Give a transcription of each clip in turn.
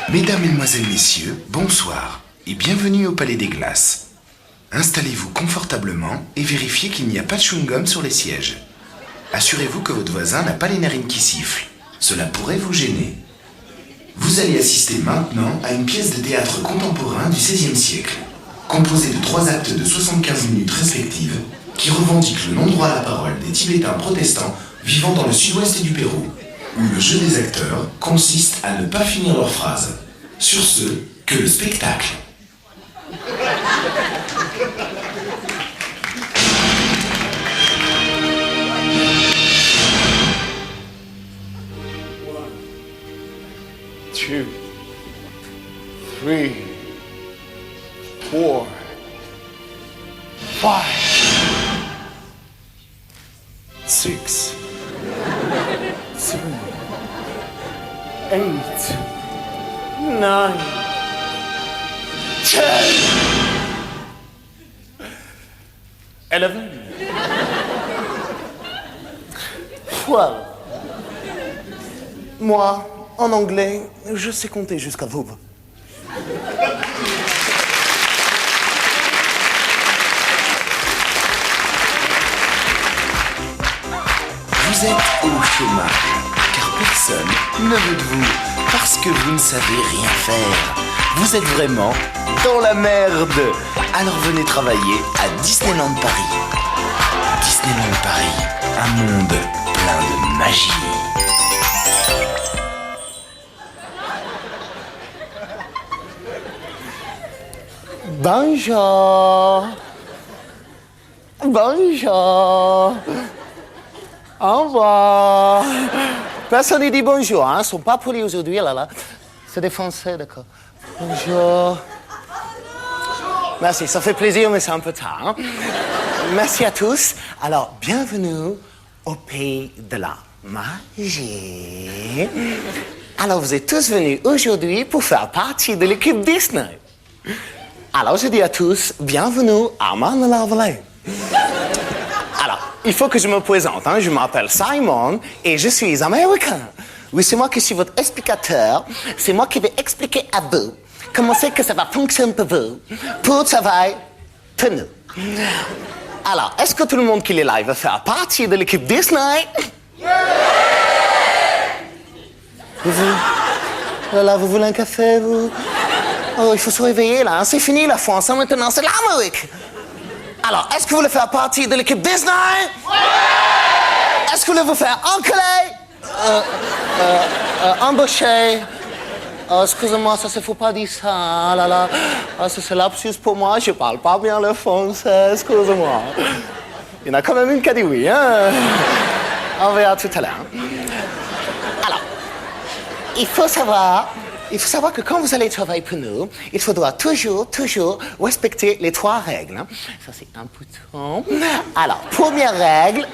Mesdames, Mesdemoiselles, Messieurs, bonsoir et bienvenue au Palais des Glaces. Installez-vous confortablement et vérifiez qu'il n'y a pas de chewing-gum sur les sièges. Assurez-vous que votre voisin n'a pas les narines qui sifflent. Cela pourrait vous gêner. Vous allez assister maintenant à une pièce de théâtre contemporain du XVIe siècle, composée de 3 actes de 75 minutes respectives, qui revendiquent le non-droit à la parole des Tibétains protestants vivant dans le sud-ouest du Pérou, où le jeu des acteurs consiste à ne pas finir leur phrase. Sur ce, que le spectacle. Two, three, four, five, six, seven, 8, 9, 10, 11, 12. Moi, en anglais, je sais compter jusqu'à vous. Vous êtes au chômage, car personne ne veut de vous, parce que vous ne savez rien faire. Vous êtes vraiment dans la merde. Alors venez travailler à Disneyland Paris. Disneyland Paris, un monde plein de magie. Bonjour. Bonjour. Au revoir. Personne ne dit bonjour, hein? Ils sont pas polis aujourd'hui, là. C'est des Français, d'accord. Bonjour. Merci, ça fait plaisir, mais c'est un peu tard. Hein? Merci à tous. Alors, bienvenue au pays de la magie. Alors, vous êtes tous venus aujourd'hui pour faire partie de l'équipe Disney. Alors, je dis à tous, bienvenue à Manalavalais. Alors, il faut que je me présente. Hein. Je m'appelle Simon et je suis américain. Oui, c'est moi qui suis votre explicateur. C'est moi qui vais expliquer à vous comment c'est que ça va fonctionner pour vous, pour le travail, pour nous. Alors, est-ce que tout le monde qui est là veut faire partie de l'équipe Disney? Vous voulez un café, vous? Oh, il faut se réveiller, là. Hein. C'est fini, la France. Hein. Maintenant, c'est l'Amérique. Alors, est-ce que vous voulez faire partie de l'équipe Disney? Est-ce que vous voulez faire enculer? Embaucher? Oh, excusez-moi, ça se faut pas dire ça, là. Oh, c'est lapsus pour moi, je parle pas bien le français, excusez-moi. Il y en a quand même une qui a dit oui, hein. On verra tout à l'heure. Alors, il faut savoir que quand vous allez travailler pour nous, il faudra toujours respecter les 3 règles. Hein. Ça, c'est important. Alors, première règle,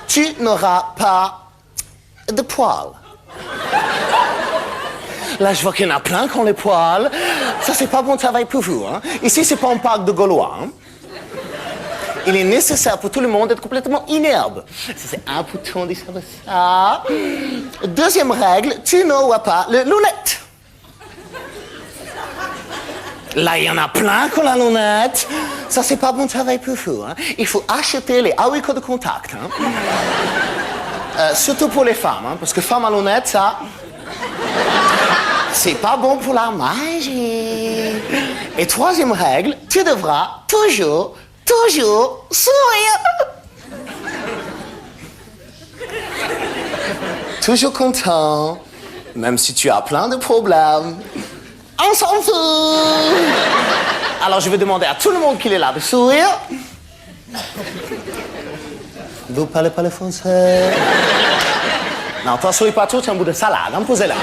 tu n'auras pas de poils. Là, je vois qu'il y en a plein qui ont les poils. Ça, c'est pas bon travail pour vous. Hein. Ici, c'est pas un parc de Gaulois. Hein. Il est nécessaire pour tout le monde d'être complètement inherbe. Ça, c'est important de savoir ça. Deuxième règle, tu n'auras pas les lunettes. Là, il y en a plein qui ont la lunette. Ça, c'est pas bon travail pour vous. Hein. Il faut acheter les haricots de contact. Hein. Surtout pour les femmes, hein, parce que femme à lunettes, ça... c'est pas bon pour la magie. Et troisième règle, tu devras toujours sourire. Toujours content, même si tu as plein de problèmes. On s'en fout. Alors je vais demander à tout le monde qui est là de sourire. Vous parlez pas le français? Non, toi, souris pas trop, c'est un bout de salade, hein, posez-la. Hein.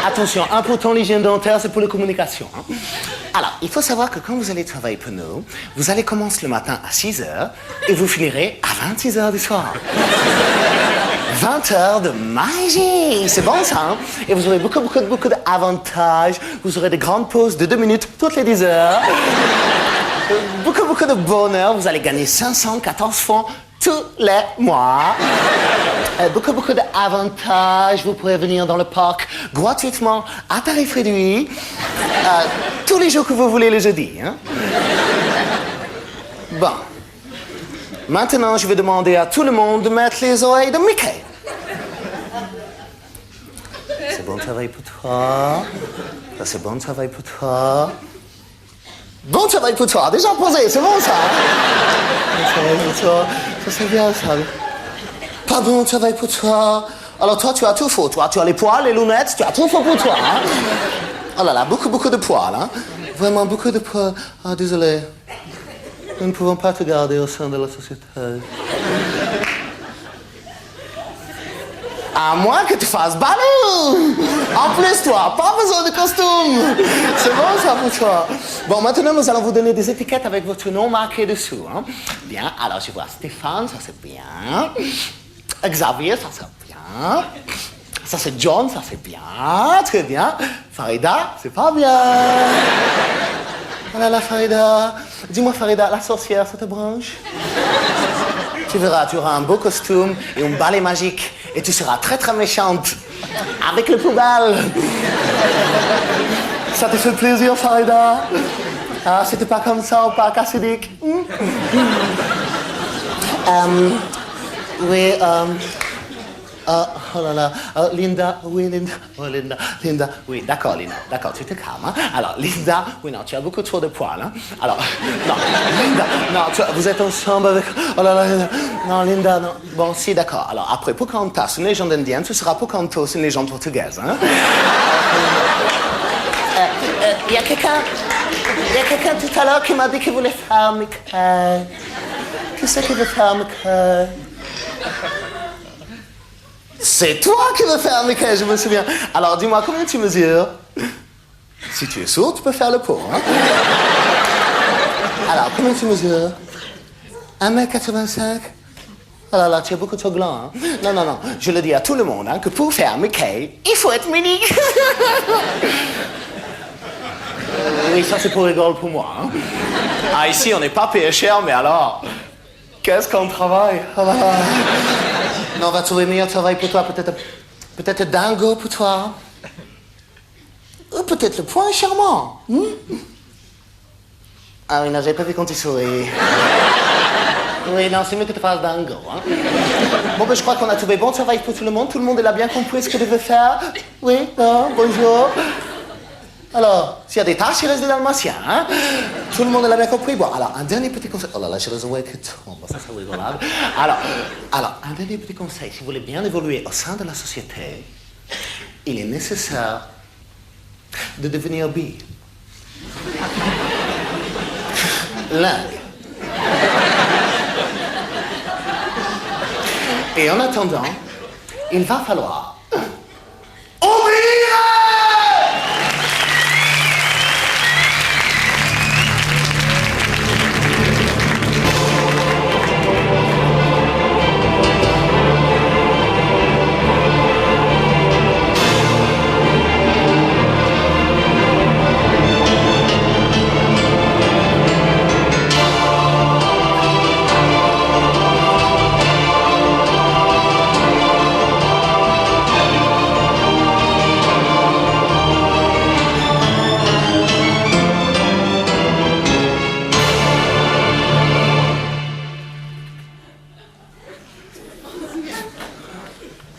Attention, important, l'hygiène dentaire, c'est pour les communications. Hein. Alors, il faut savoir que quand vous allez travailler pour nous, vous allez commencer le matin à 6h et vous finirez à 26h du soir. 20 heures de magie, c'est bon ça, hein? Et vous aurez beaucoup d'avantages. Vous aurez des grandes pauses de 2 minutes toutes les 10 heures. Beaucoup de bonheur. Vous allez gagner 514 francs tous les mois. Beaucoup d'avantages. Vous pourrez venir dans le parc gratuitement, à tarif réduit, tous les jours que vous voulez le jeudi. Hein? Bon. Maintenant, je vais demander à tout le monde de mettre les oreilles de Mickey. C'est bon travail pour toi. Ça, c'est bon travail pour toi. Bon travail pour toi. Déjà posé, c'est bon ça. Bon travail pour toi. Ça, c'est bien ça. Pas bon travail pour toi. Alors toi, tu as tout faux. Toi, tu as les poils, les lunettes, tu as tout faux pour toi. Hein? Oh là là, beaucoup de poils. Hein? Vraiment beaucoup de poils. Ah, désolé. Nous ne pouvons pas te garder au sein de la société. À moins que tu fasses ballon. En plus, toi, pas besoin de costume. C'est bon ça pour toi. Bon, maintenant, nous allons vous donner des étiquettes avec votre nom marqué dessous. Hein? Bien, alors je vois Stéphane, ça c'est bien. Xavier, ça c'est bien. Ça c'est John, ça c'est bien. Très bien. Farida, c'est pas bien. Voilà la Farida. Dis-moi Farida, la sorcière, ça te branche? Tu verras, tu auras un beau costume et un balai magique. Et tu seras très très méchante. Avec le poubelle. Ça te fait plaisir, Farida? Ah, c'était pas comme ça au parc acidique. Oui, oh là là. Linda, oui, Linda. Oh, Linda, oui, d'accord, Linda. D'accord, tu te calmes. Hein? Alors, Linda, oui, non, tu as beaucoup trop de poils. Hein? Alors, non, Linda, non, vous êtes ensemble avec... Oh là là, Linda. Non, Linda, non. Bon, si, d'accord. Alors, après, Pocahontas, une légende indienne, ce sera Pocahontas, une légende portugaise. Hein? Il y a quelqu'un tout à l'heure qui m'a dit qu'il voulait faire Mickey. Qui c'est qui veut faire Mickey? C'est toi qui veux faire Mickey, je me souviens. Alors, dis-moi, combien tu mesures? Si tu es sourd, tu peux faire le pot. Hein? Alors, combien tu mesures? 1m85? Oh là là, tu es beaucoup trop grand. Hein? Non. Je le dis à tout le monde, hein, que pour faire Mickey, il faut être mini. Oui, ça c'est pour rigoler pour moi. Hein? Ah, ici, on n'est pas payé cher, mais alors... Qu'est-ce qu'on travaille? Oh là là. Non, on va trouver meilleur travail pour toi. Peut-être Dingo pour toi. Ou peut-être le point charmant. Ah oui, non, j'avais pas vu quand tu souris. Oui, non, c'est mieux que tu fasses Dingo. Hein. Bon, ben, je crois qu'on a trouvé bon travail pour tout le monde. Tout le monde l'a bien compris ce que tu veux faire. Oui, non, bonjour. Alors, s'il y a des tâches, il reste des dalmatiens. Hein? Tout le monde l'a bien compris. Bon, alors, un dernier petit conseil. Oh là là, je les envoie que tombe. Ça, c'est rigolable. Alors, un dernier petit conseil. Si vous voulez bien évoluer au sein de la société, il est nécessaire de devenir bi. Lingue. Et en attendant, il va falloir ouvrir!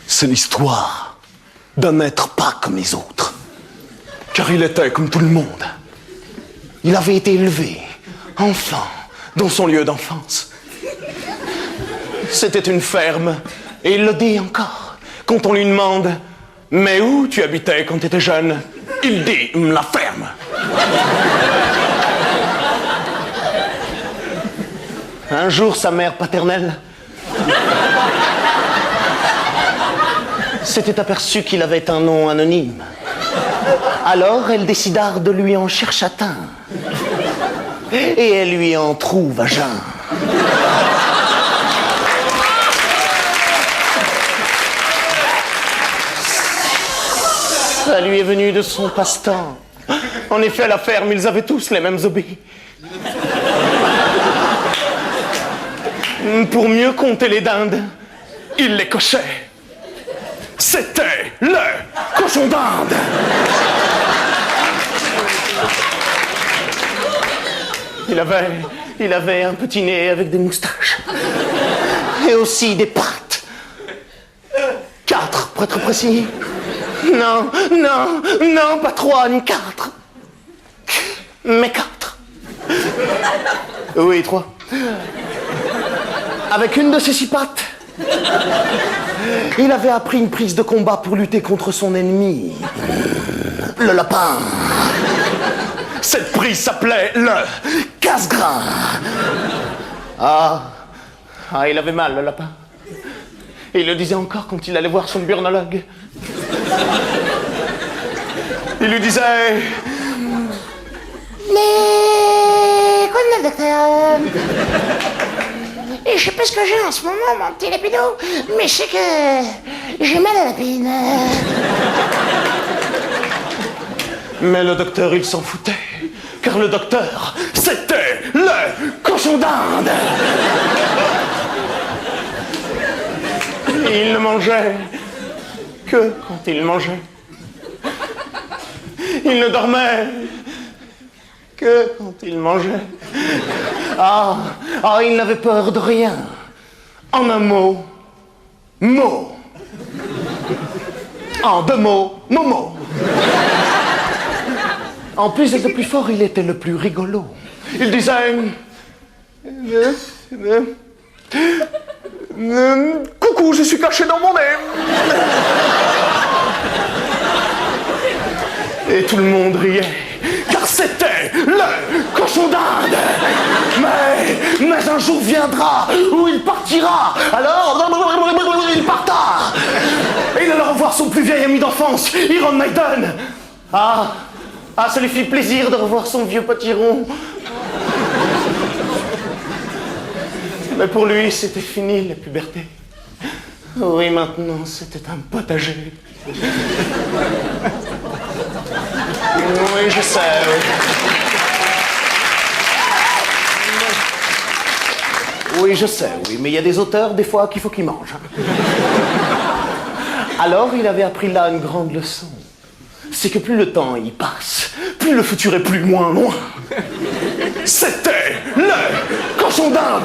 C'est l'histoire d'un être pas comme les autres. Car il était comme tout le monde. Il avait été élevé, enfant, dans son lieu d'enfance. C'était une ferme, et il le dit encore. Quand on lui demande « Mais où tu habitais quand tu étais jeune ?» Il dit « La ferme ». Un jour, sa mère paternelle s'était aperçue qu'il avait un nom anonyme. Alors, elle décida de lui en chercher un. Et elle lui en trouve à jeun. Ça lui est venu de son passe-temps. En effet, à la ferme, ils avaient tous les mêmes hobbies. Pour mieux compter les dindes, il les cochait. C'était le cochon d'Inde. Il avait un petit nez avec des moustaches. Et aussi des pattes. 4, pour être précis. Non, pas 3 ni 4. Mais 4. Oui, 3. Avec une de ses 6 pattes, il avait appris une prise de combat pour lutter contre son ennemi, le lapin. Cette prise s'appelait le casse-grain. Ah, il avait mal, le lapin. Et il le disait encore quand il allait voir son burnologue. Il lui disait... Mais... quoi de neuf, docteur? Je sais pas ce que j'ai en ce moment, mon petit lapido, mais je sais que j'ai mal à la pine. Mais le docteur, il s'en foutait. Car le docteur, c'était le cochon d'Inde. Il ne mangeait que quand il mangeait. Il ne dormait que quand il mangeait. Il n'avait peur de rien. En un mot, mot. En 2 mots, Momo. En plus d'être le plus fort, il était le plus rigolo. Il disait... coucou, je suis caché dans mon nez. Et tout le monde riait, car c'était le cochon d'Inde. Mais un jour viendra où il partira. Alors, il parta. Et il allait revoir son plus vieil ami d'enfance, Iron Maiden. Ça lui fit plaisir de revoir son vieux potiron. Mais pour lui, c'était fini la puberté. Oui, maintenant, c'était un potager. Oui, je sais, oui. Oui, je sais, oui, mais il y a des auteurs, des fois, qu'il faut qu'ils mangent. Alors, il avait appris là une grande leçon. C'est que plus le temps y passe, plus le futur est plus loin. C'était le cochon d'Inde.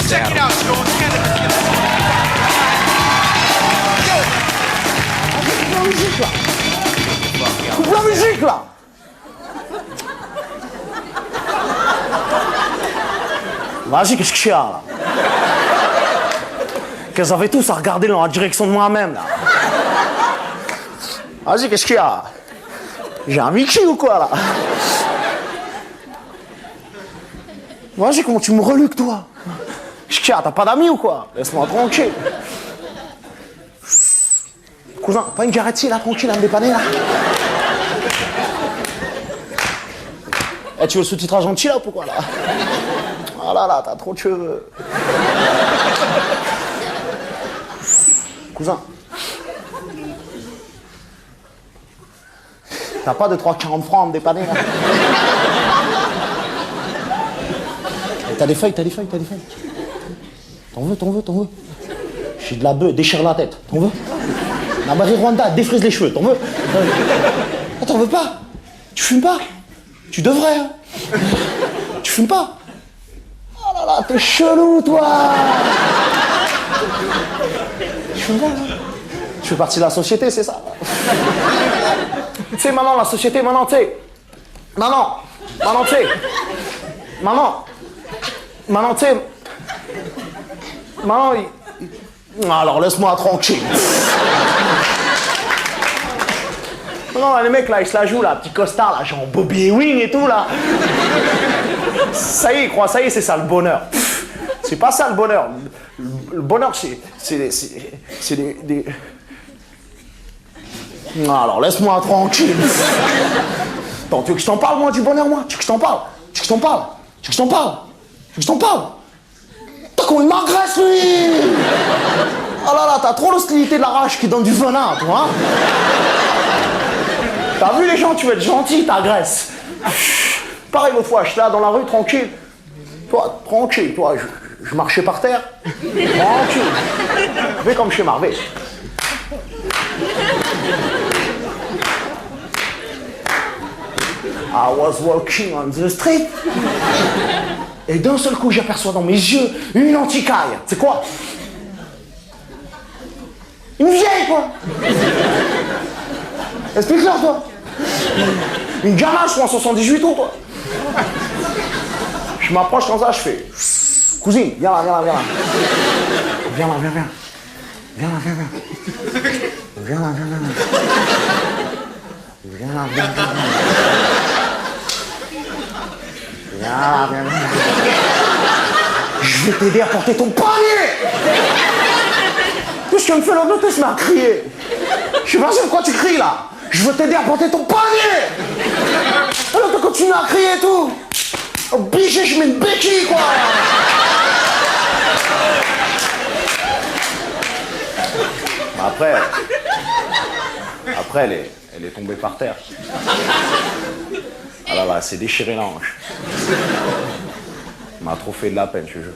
Check it out, Sean. Coupe la musique, là. Vas-y, qu'est-ce qu'il y a, là? Qu'elles avaient tous à regarder dans la direction de moi-même, là. Vas-y, qu'est-ce qu'il y a? J'ai un Mickey ou quoi, là? Vas-y, comment tu me reluques, toi? Qu'est-ce qu'il y a? T'as pas d'amis ou quoi? Laisse-moi tranquille. Cousin, pas une garantie, là, tranquille, à me dépanner, là? Tu veux le sous-titrage gentil, là, ou pourquoi, là? Ah là, t'as trop de cheveux. Cousin. T'as pas de 3,40 francs à me dépanner, là? T'as des feuilles. T'en veux. J'ai de la bœuf, déchire la tête. T'en veux? La Marie Rwanda, défrise les cheveux. T'en veux? T'en veux pas? Tu fumes pas? Tu devrais, hein? Tu fumes pas? Oh là là, t'es chelou, toi! Tu fumes pas, hein? Tu fais partie de la société, c'est ça? Tu sais, maman, la société, maman, tu sais. Maman, tu sais. Maman, tu sais. Maman, alors laisse-moi tranquille. Non, les mecs là, ils se la jouent là, petit costard là, genre Bobby Ewing et tout là. Ça y est, c'est ça le bonheur. C'est pas ça le bonheur. Le bonheur, c'est des... Non, alors laisse-moi tranquille. Attends, tu veux que je t'en parle, moi, du bonheur, moi? Tu veux que je t'en parle? Tu veux que je t'en parle? Tu veux que je t'en parle? Tu veux que je t'en parle? T'as comment il m'agresse, lui! Oh là là, t'as trop l'hostilité de la rage qui donne du venin, toi, hein? T'as vu les gens, tu veux être gentil, t'agresses. Pareil l'autre fois, j'étais là dans la rue, tranquille. Toi, tranquille, toi, je marchais par terre. Tranquille. Fais comme chez Marvel. I was walking on the street. Et d'un seul coup, j'aperçois dans mes yeux une anticaille. C'est quoi? Une vieille, quoi. Explique-leur, toi. Une ganache ou en 78 ans, toi. Je m'approche comme ça, je fais... Cousine, viens là, viens là, viens là. Viens là, viens, viens. Viens là, viens, viens. Viens là, viens, viens. Viens là, viens, viens. Viens là, viens, viens. Je vais t'aider à porter ton panier. Tout ce qui me fait l'autre, se met à crier. Je sais pas pourquoi tu cries là. Je veux t'aider à porter ton panier. Alors tu continues à crier et tout. Obligé, je mets une béquille quoi. Après elle est tombée par terre. Ah là là, elle s'est déchiré la hanche. Elle m'a trop fait de la peine, je te jure.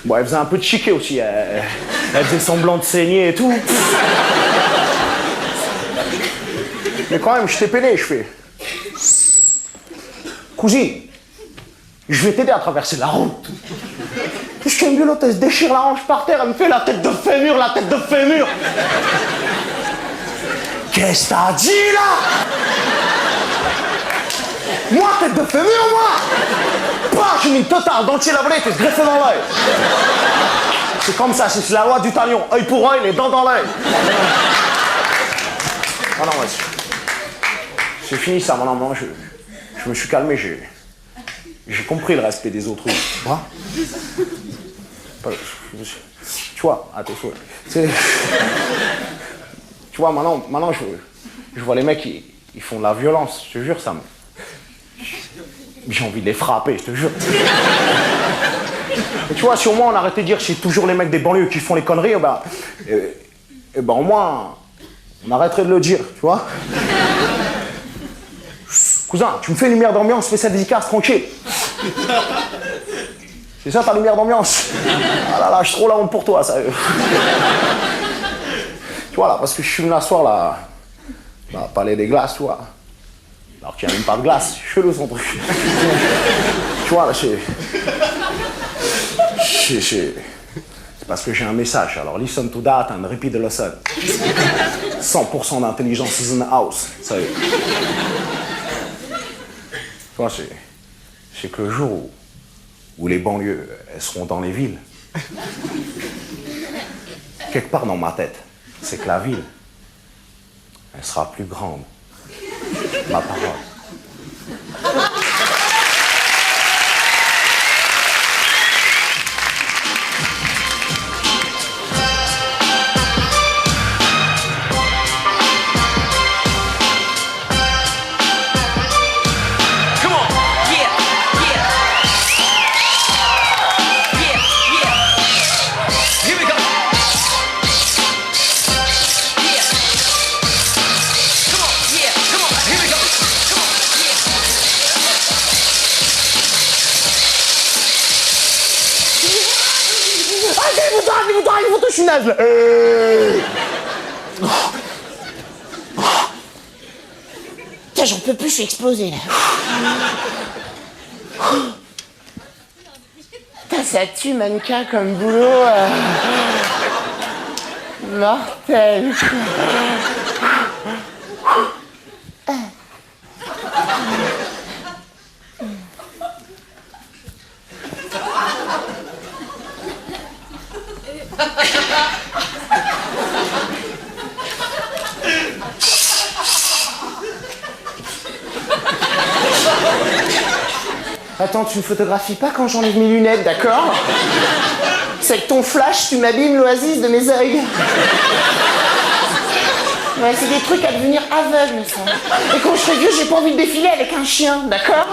Bon, elle faisait un peu de chiquet aussi. Elle faisait semblant de saigner et tout. Mais quand même, je t'ai peiné, je fais. Cousine, je vais t'aider à traverser la route. Je t'aime bien, l'autre, elle se déchire la hanche par terre, elle me fait la tête de fémur, la tête de fémur. Qu'est-ce que t'as dit là? Moi, tête de fémur, moi? Pas, j'ai mis une totale dentier la volée, t'es greffé dans l'œil. C'est comme ça, c'est la loi du talion. Œil pour œil, les dents dans l'œil. Ah non, ouais, c'est fini ça, maintenant, je me suis calmé, j'ai compris le respect des autres. Moi, tu vois, attention. Tu vois, maintenant je vois les mecs, ils font de la violence, je te jure, ça me... J'ai envie de les frapper, je te jure. Et tu vois, si au moins on arrêtait de dire que c'est toujours les mecs des banlieues qui font les conneries, ben au moins on arrêterait de le dire, tu vois. Cousin, tu me fais une lumière d'ambiance, fais sa dédicace tranquille. C'est ça ta lumière d'ambiance? Ah là là, je suis trop la honte pour toi, sérieux. Tu vois là, parce que je suis venu l'asseoir là, Palais des Glaces, tu vois. Alors qu'il n'y a même pas de glace, chelou son truc. Tu vois là, c'est parce que j'ai un message, alors listen to that and repeat the lesson. 100% d'intelligence is in the house, sérieux. Tu vois, c'est que le jour où les banlieues, elles seront dans les villes, quelque part dans ma tête, c'est que la ville, elle sera plus grande. Ma parole. Je suis naze là. Putain, j'en peux plus, je suis explosé là. Putain, ça tue mannequin comme boulot. Mortel. Attends, tu me photographies pas quand j'enlève mes lunettes, d'accord? C'est que ton flash, tu m'abîmes l'oasis de mes yeux. Ouais, c'est des trucs à devenir aveugle, ça. Et quand je serai vieux, j'ai pas envie de défiler avec un chien, d'accord?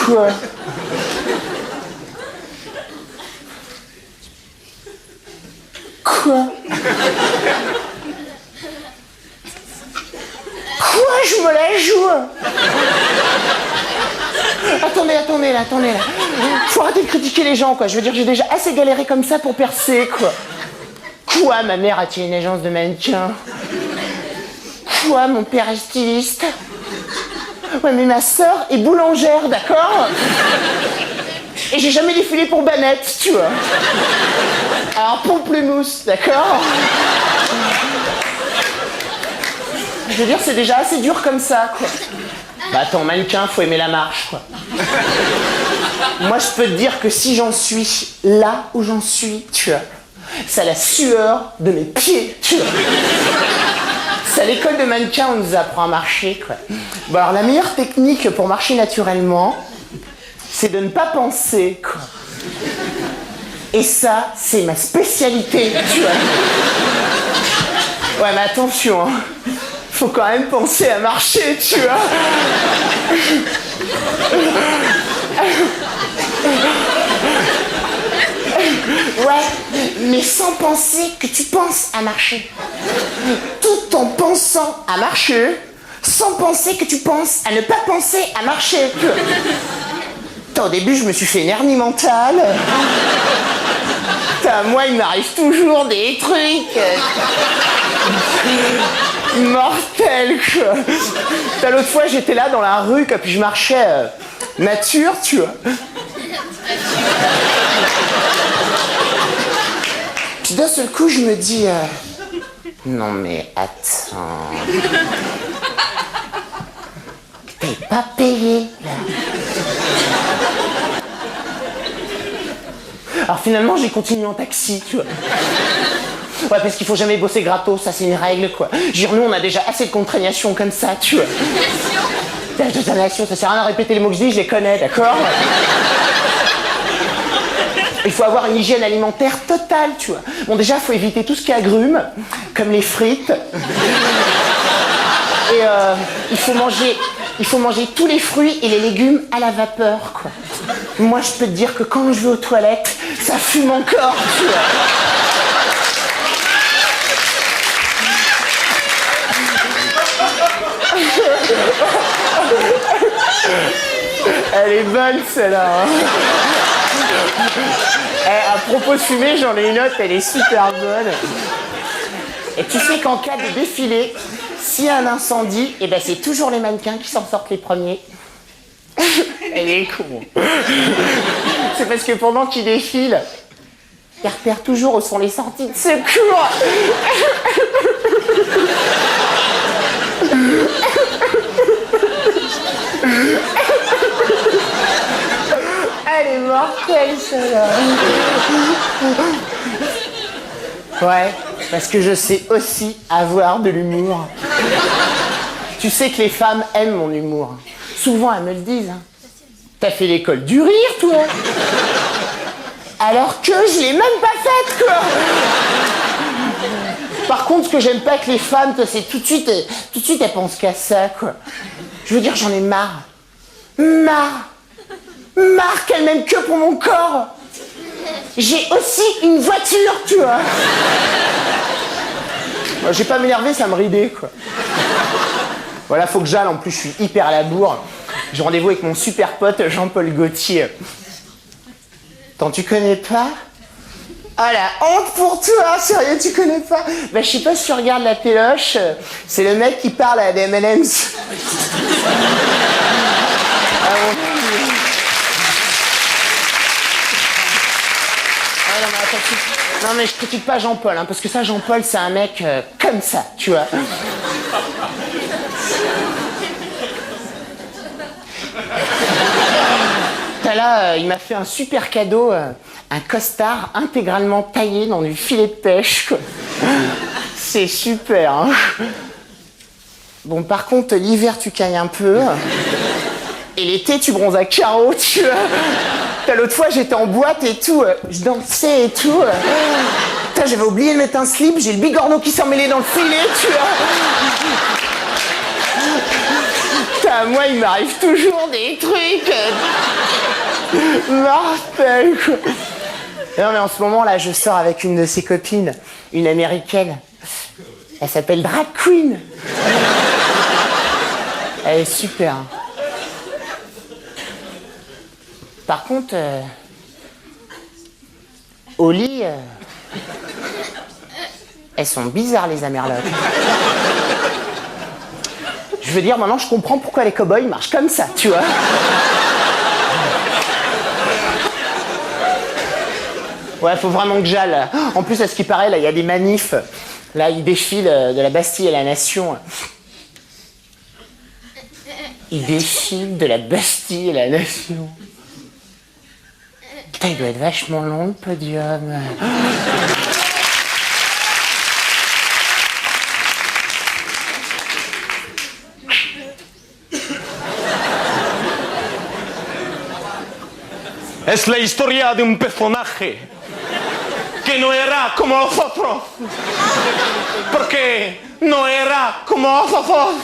Quoi? Quoi? Quoi, je me la joue? Attendez là. Faut arrêter de critiquer les gens, quoi. Je veux dire, j'ai déjà assez galéré comme ça pour percer, quoi. Quoi, ma mère a tiré une agence de mannequin? Quoi, mon père est styliste? Ouais, mais ma sœur est boulangère, d'accord? Et j'ai jamais défilé pour Banette, tu vois. Alors, Pamplemousse, d'accord? Je veux dire, c'est déjà assez dur comme ça, quoi. Bah attends, mannequin, faut aimer la marche, quoi. Moi, je peux te dire que si j'en suis là où j'en suis, tu vois, c'est à la sueur de mes pieds, tu vois. C'est à l'école de mannequin, on nous apprend à marcher, quoi. Bon, alors, la meilleure technique pour marcher naturellement, c'est de ne pas penser, quoi. Et ça, c'est ma spécialité, tu vois. Ouais, mais attention, hein. Faut quand même penser à marcher, tu vois. Ouais, mais sans penser que tu penses à marcher. Tout en pensant à marcher, sans penser que tu penses à ne pas penser à marcher. Putain, au début, je me suis fait une hernie mentale. Putain, moi, il m'arrive toujours des trucs mortels, quoi. Putain, l'autre fois, j'étais là dans la rue, quoi, puis je marchais nature, tu vois. Puis d'un seul coup, je me dis... non, mais attends... T'es pas payé, là. Alors finalement, j'ai continué en taxi, tu vois. Ouais, parce qu'il faut jamais bosser gratos, ça c'est une règle, quoi. Je veux dire, nous, on a déjà assez de contraignations comme ça, tu vois. Nation, ça sert à rien à répéter les mots que je dis, je les connais, d'accord? Il faut avoir une hygiène alimentaire totale, tu vois. Bon, déjà, il faut éviter tout ce qui agrume, comme les frites. Et il faut manger tous les fruits et les légumes à la vapeur, quoi. Moi, je peux te dire que quand je vais aux toilettes, ça fume encore, tu vois. Elle est bonne, celle-là. Hein. À propos de fumer, j'en ai une autre, elle est super bonne. Et tu sais qu'en cas de défilé, s'il y a un incendie, et ben c'est toujours les mannequins qui s'en sortent les premiers. Elle est con. C'est parce que pendant qu'ils défilent, ils repèrent toujours où sont les sorties de secours. Elle est mortelle, celle-là. Ouais, parce que je sais aussi avoir de l'humour. Tu sais que les femmes aiment mon humour. Souvent, elles me le disent. Hein. T'as fait l'école du rire, toi? Alors que je l'ai même pas faite, quoi. Par contre, ce que j'aime pas avec les femmes, c'est tout de suite, elles pensent qu'à ça, quoi. Je veux dire, j'en ai marre. Marre qu'elles m'aiment que pour mon corps. J'ai aussi une voiture, tu vois. Je vais pas m'énerver, ça me ridait, quoi. Voilà, faut que j'aille, en plus, je suis hyper à la bourre. J'ai rendez-vous avec mon super pote Jean-Paul Gaultier. Attends, tu connais pas? Ah la honte pour toi, sérieux, tu connais pas? Bah je sais pas si tu regardes la téloche, c'est le mec qui parle à des M&M's. Ah, mon Dieu. Ah, non, mais attends, non mais je critique pas Jean-Paul, hein, parce que ça, Jean-Paul, c'est un mec comme ça, tu vois. Là, il m'a fait un super cadeau, un costard intégralement taillé dans du filet de pêche, quoi. C'est super, hein. Bon, par contre, l'hiver, tu cailles un peu. Et l'été, tu bronzes à carreaux, tu vois. Putain, l'autre fois, j'étais en boîte et tout. Je dansais et tout. Putain, j'avais oublié de mettre un slip. J'ai le bigorneau qui s'est emmêlé dans le filet, tu vois. Putain, moi, il m'arrive toujours des trucs. Mortel, quoi. Non, mais en ce moment, là, je sors avec une de ses copines. Une américaine. Elle s'appelle Drag Queen. Elle est super. Par contre, au lit, elles sont bizarres, les Amerlocs. Je veux dire, maintenant, je comprends pourquoi les cow-boys marchent comme ça, tu vois. Ouais, faut vraiment que j'aille. En plus, à ce qui paraît, là, il y a des manifs. Là, ils défilent de la Bastille à la Nation. Ils défilent de la Bastille à la Nation. Putain, il doit être vachement long, le podium. Es la historia de un personaje que no era como los otros. Porque no era como los otros.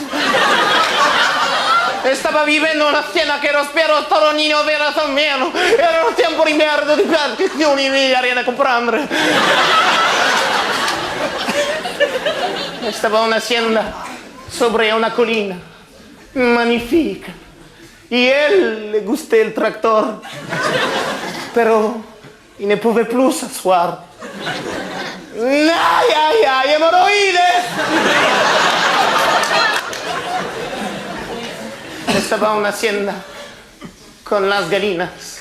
Estaba viviendo una escena que lo spero todo niño vera también. Era un tiempo di merda, di percussioni, di arena comprendre. Estaba una hacienda sobre una colina magnífica. Y él le gusté el tractor. Pero il ne pouvait plus s'asseoir. ¡Ay, ay, ay! ¡Hemorroides! Estaba una hacienda con las gallinas,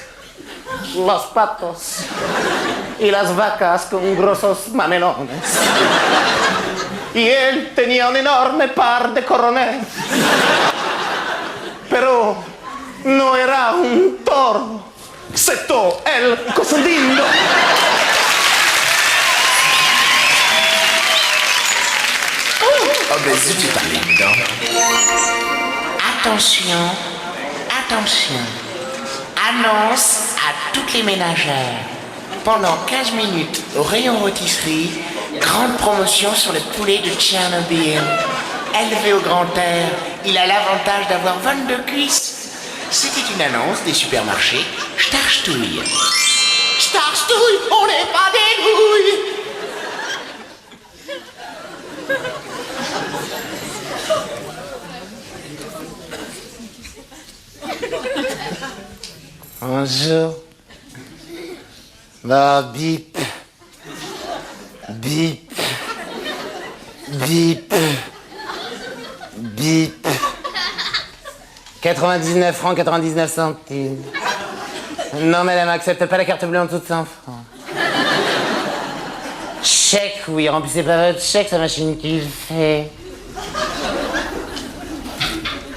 los patos y las vacas con grosos mamelones. Y él tenía un enorme par de coroneles. Pero no era un toro, excepto el cosolindo. Oh ben zut, j'ai parlé dedans. Attention, attention. Annonce à toutes les ménagères. Pendant 15 minutes, au rayon rôtisserie, grande promotion sur le poulet de Tchernobyl. Élevé au grand air, il a l'avantage d'avoir 22 cuisses. C'était une annonce des supermarchés Starchtouille. Starchtouille, on n'est pas des nouilles. Bonjour. Bah, bip. Bip. Bip. Bip. 99 francs 99 centimes. Non, madame, accepte pas la carte bleue en dessous de 100 francs. Chèque, oui, remplissez pas votre chèque, c'est la machine qui le fait.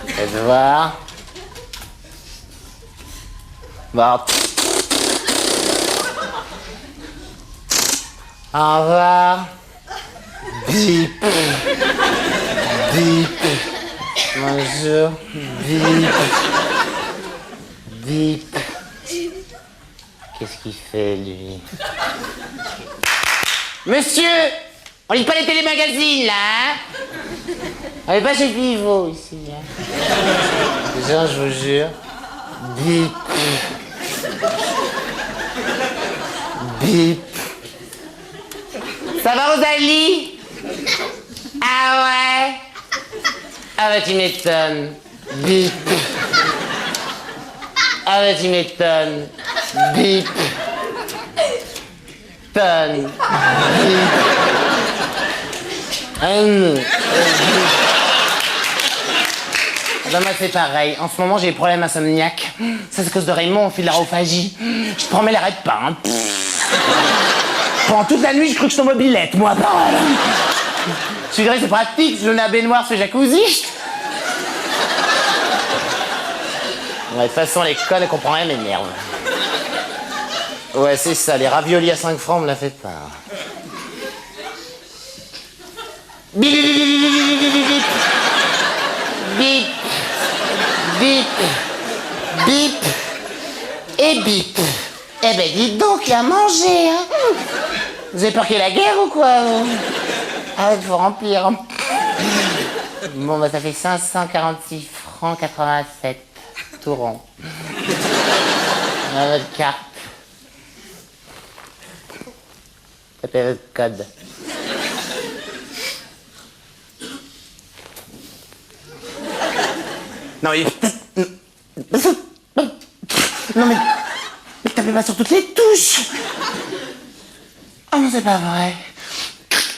Faites voir. Bon. Au revoir. Bip. Bip. Bonjour. Bip. Bip. Qu'est-ce qu'il fait, lui? Monsieur! On lit pas les télémagazines, là, hein? On est pas chez Pivot, ici, hein? Genre, je vous jure. Bip. Bip. Ça va, Rosalie? Ah ouais? Ah bah tu m'étonnes. Bip. Ah bah tu m'étonnes. Bip. Tonne. Bip. Ben moi c'est pareil. En ce moment j'ai des problèmes insomniaques. Ça c'est à cause de Raymond, on fait de la rophagie. Je promets, elle arrête pas. Hein. Pendant toute la nuit, je crois que je suis en mobilette, moi, parole. Je dirais c'est pratique, je mets à baignoire sur le jacuzzi. Ouais, de toute façon, les connes, elles comprennent rien, m'énervent. Ouais, c'est ça, les raviolis à 5 francs, on me l'a fait pas. Bip, bip, bip, bip, et bip. Eh ben, dites donc, il a mangé, hein. Vous avez peur qu'il y ait la guerre ou quoi? Ah, il faut remplir. Bon, bah, ça fait 546 francs 87, tout rond. Dans votre carte. Tapez votre code. Non, mais... Non, mais tapez pas sur toutes les touches. Oh non, c'est pas vrai.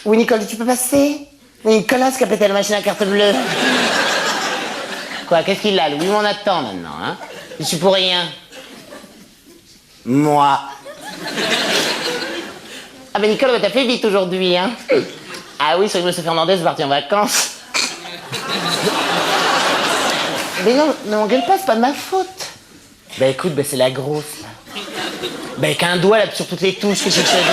Oui, Nicole, tu peux passer? Oui, Nicolas qui a pété la machine à carte bleue. Quoi, qu'est-ce qu'il a, Louis? On attend maintenant, hein? Je suis pour rien. Moi. Ah ben Nicole, t'as fait vite aujourd'hui, hein? Ah oui, c'est que M. Fernandez est parti en vacances. Mais non, ne m'engueule pas, c'est pas de ma faute. Ben écoute, ben c'est la grosse, là. Ben avec un doigt, là, sur toutes les touches, que j'ai choisi.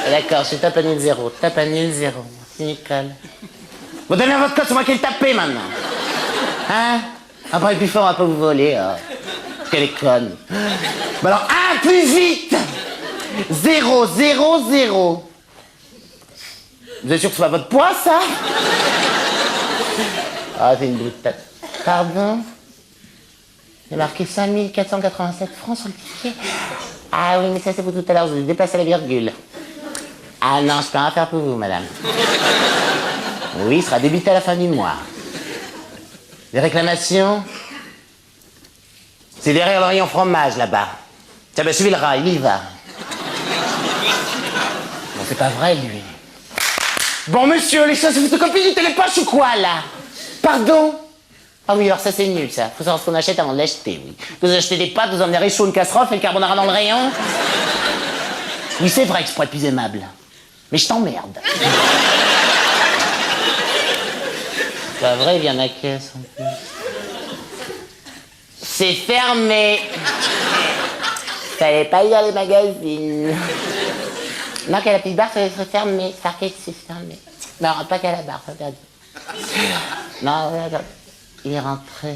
D'accord, je tape à nul 0. Tape à nul 0. C'est Nicole. Vous donnez votre code, c'est moi qui le tapez maintenant. Hein? Après, plus fort, on va pas vous voler. Oh. Quelle est conne. Bah alors, un plus vite. 0, 0, 0. Vous êtes sûr que c'est pas votre poids, ça? Ah, c'est une boutade. Pardon? J'ai marqué 5487 francs sur le ticket. Ah oui, mais ça c'est pour tout à l'heure, je vais déplacer la virgule. Ah non, je peux rien faire pour vous, madame. Oui, il sera débité à la fin du mois. Les réclamations? C'est derrière le rayon fromage, là-bas. Tiens, ben, suivez le rat, il y va. Non, c'est pas vrai, lui. Bon, monsieur, les choses de photocopie du télépoche ou quoi, là? Pardon? Ah oui, alors ça c'est nul, ça. Faut savoir ce qu'on achète avant de l'acheter, oui. Vous achetez des pâtes, vous emmenez réchaud une casserole, fait le carbonara dans le rayon. Oui, c'est vrai que je pourrais être plus aimable. Mais je t'emmerde. C'est pas vrai, il vient de la caisse, en plus. C'est fermé. Fallait pas lire les magazines. Non, qu'à la petite barre, ça serait fermé. C'est marqué que c'est fermé. Non, pas qu'à la barre, ça regarde. Non, regarde. Il est rentré.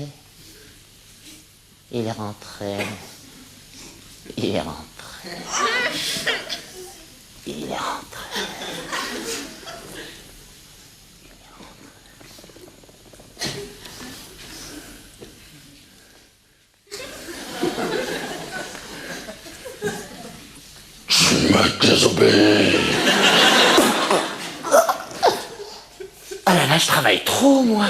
Il est rentré. Il est rentré. Il est rentré. Tu m'as désobéi. Oh là là, je travaille trop, moi.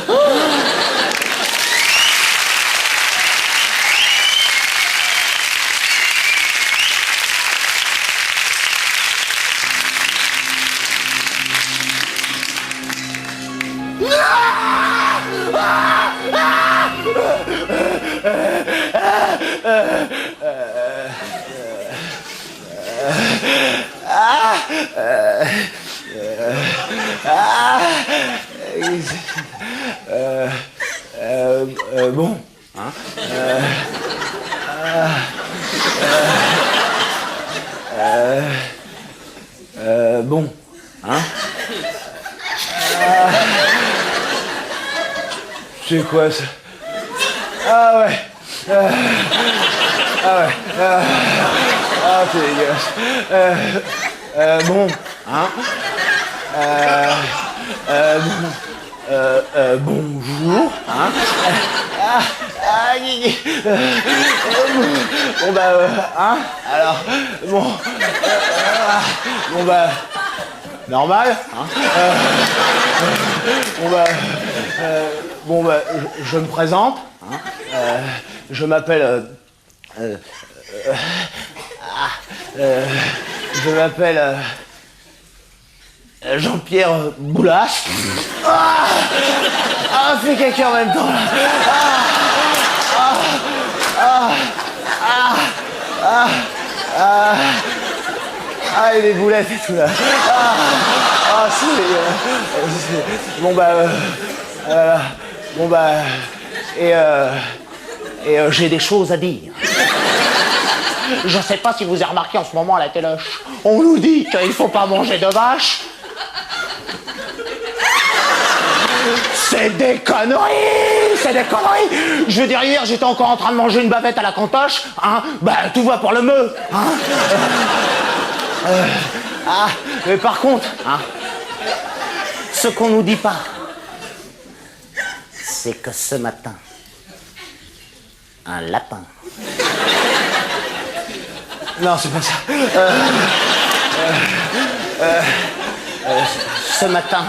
Bon, hein? Bon, hein? C'est quoi ça? Ah ouais. Ah ouais. Ah, c'est dégueulasse. Bon, hein? Bonjour, hein? Bon bah, hein? Alors, bon, bon bah, normal, hein? Bon bah, je me présente, hein? Je m'appelle, Jean-Pierre Boulas. Fais caca en même temps. Et les boulettes et tout là. Bon bah, et j'ai des choses à dire. Je sais pas si vous avez remarqué en ce moment à la téloche, on nous dit qu'il faut pas manger de vache. C'est des conneries! C'est des conneries! Je veux dire, hier, j'étais encore en train de manger une bavette à la cantoche, hein? Bah, tout va pour le meu, hein? Mais par contre, hein, ce qu'on nous dit pas, c'est que ce matin, un lapin. Non, c'est pas ça. Ce matin,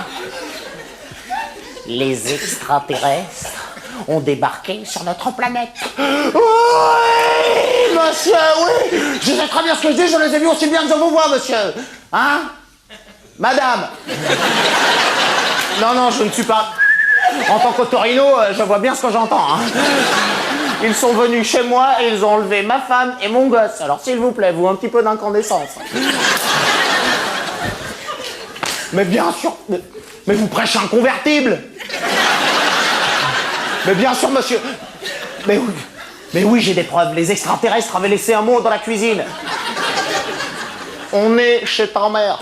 les extraterrestres ont débarqué sur notre planète. Oui, monsieur, oui. Je sais très bien ce que je dis, je les ai vus aussi bien que je vous vois, monsieur. Hein? Madame. Non, je ne suis pas... En tant qu'autorino, je vois bien ce que j'entends. Hein. Ils sont venus chez moi et ils ont enlevé ma femme et mon gosse. Alors, s'il vous plaît, vous, un petit peu d'incandescence. Mais bien sûr... Mais vous prêchez un convertible. Mais bien sûr, monsieur. Mais oui, j'ai des preuves. Les extraterrestres avaient laissé un mot dans la cuisine. On est chez ta mère.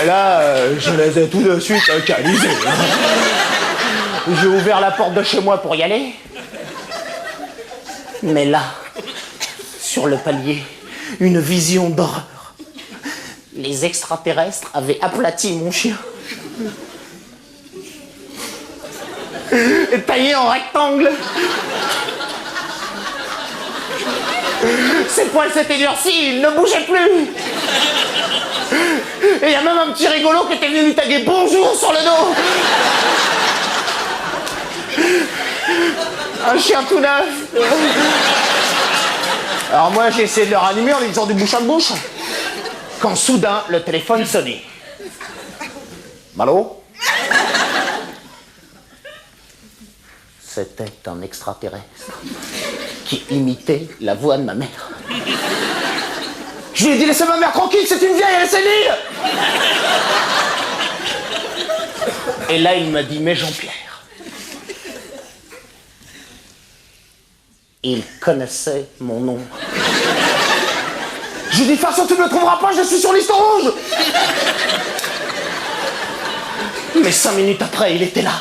Et là, je les ai tout de suite calisés. J'ai ouvert la porte de chez moi pour y aller. Mais là, sur le palier, une vision d'horreur. Les extraterrestres avaient aplati mon chien. Et taillé en rectangle. Ses poils s'étaient durcis, il ne bougeait plus. Et il y a même un petit rigolo qui était venu lui taguer bonjour sur le dos. Un chien tout neuf. Alors moi j'ai essayé de le ranimer en lui disant du bouche à bouche. Quand soudain le téléphone sonnait. Allô? C'était un extraterrestre qui imitait la voix de ma mère. Je lui ai dit, laissez ma mère tranquille, c'est une vieille, elle est sénile. Et là, il m'a dit, mais Jean-Pierre. Il connaissait mon nom. Je lui ai dit, de toute façon, tu ne me trouveras pas, je suis sur liste rouge. Mais 5 minutes après, il était là.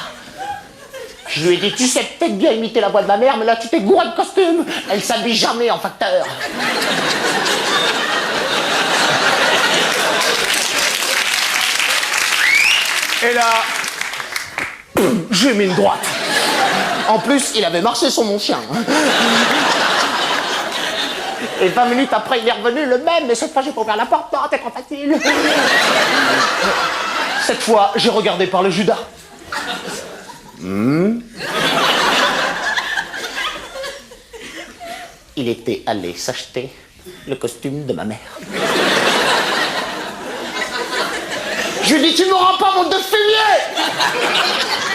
Je lui ai dit, tu sais peut-être bien imiter la voix de ma mère, mais là, tu t'es gouré de costume. Elle s'habille jamais en facteur. Et là, j'ai mis une droite. En plus, il avait marché sur mon chien. Et 20 minutes après, il est revenu le même, mais cette fois, j'ai pas ouvert la porte. Non, t'es trop facile. Cette fois, j'ai regardé par le Judas. Il était allé s'acheter le costume de ma mère. Je lui ai dit, tu m'auras pas, mon de fumier.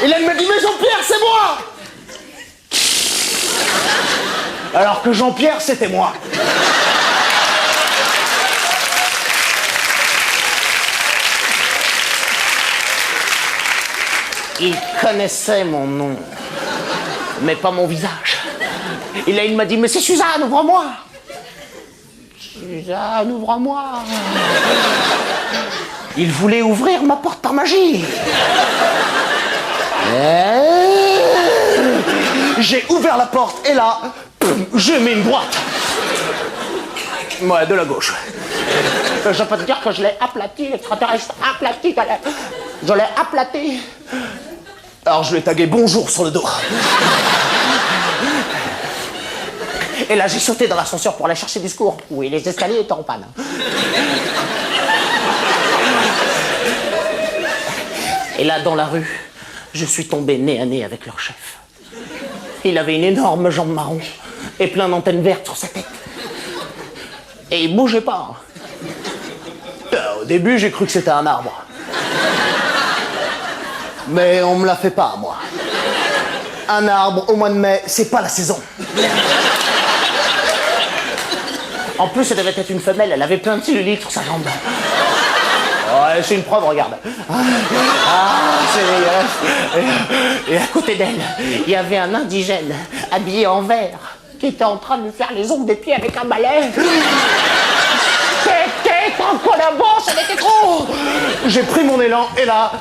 Et elle me dit, mais Jean-Pierre, c'est moi. Alors que Jean-Pierre, c'était moi. Il connaissait mon nom, mais pas mon visage. Et là, il m'a dit, mais c'est Suzanne, ouvre-moi. Suzanne, ouvre-moi. Il voulait ouvrir ma porte par magie. J'ai ouvert la porte et là, j'ai mis une droite. Ouais, de la gauche. Je peux te dire que je l'ai aplati, l'extraterrestre aplati. Je l'ai aplati. Alors je lui ai tagué bonjour sur le dos. Et là, j'ai sauté dans l'ascenseur pour aller chercher du secours. Oui, les escaliers étaient en panne. Et là, dans la rue, je suis tombé nez à nez avec leur chef. Il avait une énorme jambe marron et plein d'antennes vertes sur sa tête. Et il bougeait pas. Au début, j'ai cru que c'était un arbre. Mais on me l'a fait pas, moi. Un arbre au mois de mai, c'est pas la saison. En plus, ça devait être une femelle, elle avait plein de cellulites sur sa jambe. Ouais, c'est une preuve, regarde. C'est dégueulasse. Et à côté d'elle, il y avait un indigène habillé en vert. qui était en train de lui faire les ongles des pieds avec un balai. C'était un collabo, ça n'était trop. J'ai pris mon élan et là...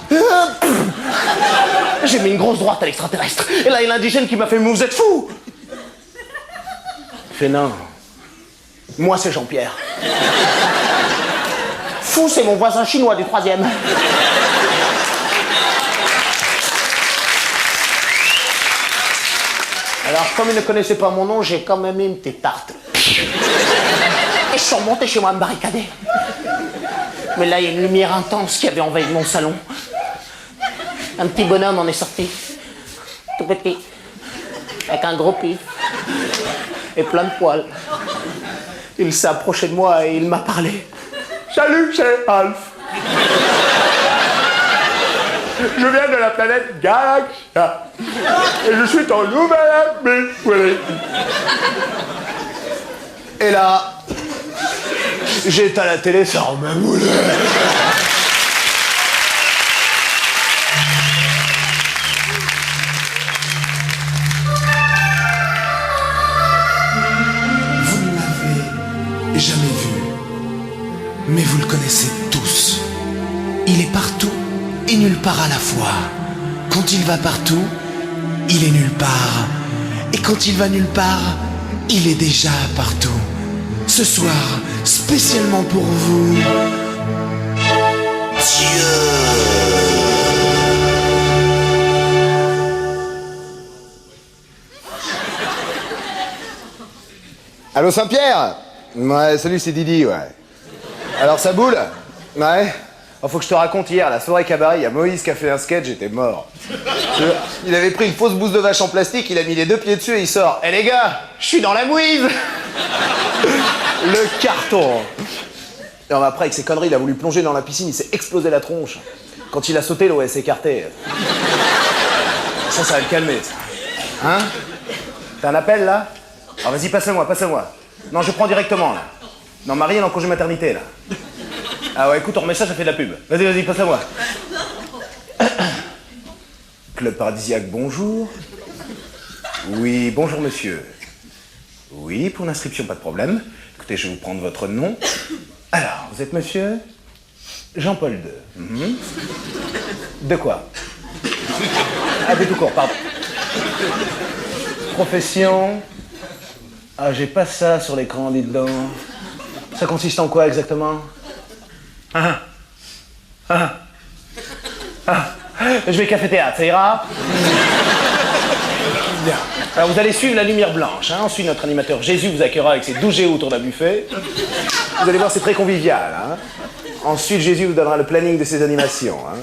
j'ai mis une grosse droite à l'extraterrestre. Et là, il y a l'indigène qui m'a fait « Mais vous êtes fou !» Je fais « Non, moi c'est Jean-Pierre. » Fou, c'est mon voisin chinois du 3e. Alors, comme il ne connaissait pas mon nom, j'ai quand même mis une petite tarte. Et je suis remonté chez moi à me barricader. Mais là, il y a une lumière intense qui avait envahi mon salon. Un petit bonhomme en est sorti. Tout petit. Avec un gros pif. Et plein de poils. Il s'est approché de moi et il m'a parlé. Salut, c'est Alf. Je viens de la planète Galaxia. Et je suis ton nouvel ami. Oui. Et là, j'ai éteint la télé sans me mouler. Vous ne l'avez jamais vu, mais vous le connaissez tous. Il est partout et nulle part à la fois. Quand il va partout, il est nulle part. Et quand il va nulle part, il est déjà partout. Ce soir, spécialement pour vous, Dieu. Allô Saint-Pierre? Ouais, salut, c'est Didi, ouais. Alors ça boule? Ouais. Oh, faut que je te raconte hier, la soirée cabaret, il y a Moïse qui a fait un sketch, j'étais mort. Il avait pris une fausse bouse de vache en plastique, il a mis les 2 pieds dessus et il sort. Eh les gars, je suis dans la mouise. Le carton. Et après, avec ses conneries, il a voulu plonger dans la piscine, il s'est explosé la tronche. Quand il a sauté, l'eau, elle s'est écartée. Ça va le calmer, ça. Hein? T'as un appel, là? Ah, vas-y, passe-le-moi. Non, je prends directement, là. Non, Marie, elle est en congé maternité, là. Ah ouais, écoute, ton message, ça fait de la pub. Vas-y, passe-le-moi. Club Paradisiaque, bonjour. Oui, bonjour, monsieur. Oui, pour l'inscription, pas de problème. Écoutez, je vais vous prendre votre nom. Alors, vous êtes monsieur Jean-Paul II. De quoi? Ah, de tout court, pardon. Profession? Ah, j'ai pas ça sur l'écran, dites donc. Ça consiste en quoi exactement? Je vais café-théâtre, ça ira? Bien. Alors vous allez suivre la lumière blanche, hein. Ensuite notre animateur Jésus vous accueillera avec ses 12 géos autour d'un buffet. Vous allez voir, c'est très convivial, hein. Ensuite Jésus vous donnera le planning de ses animations, hein.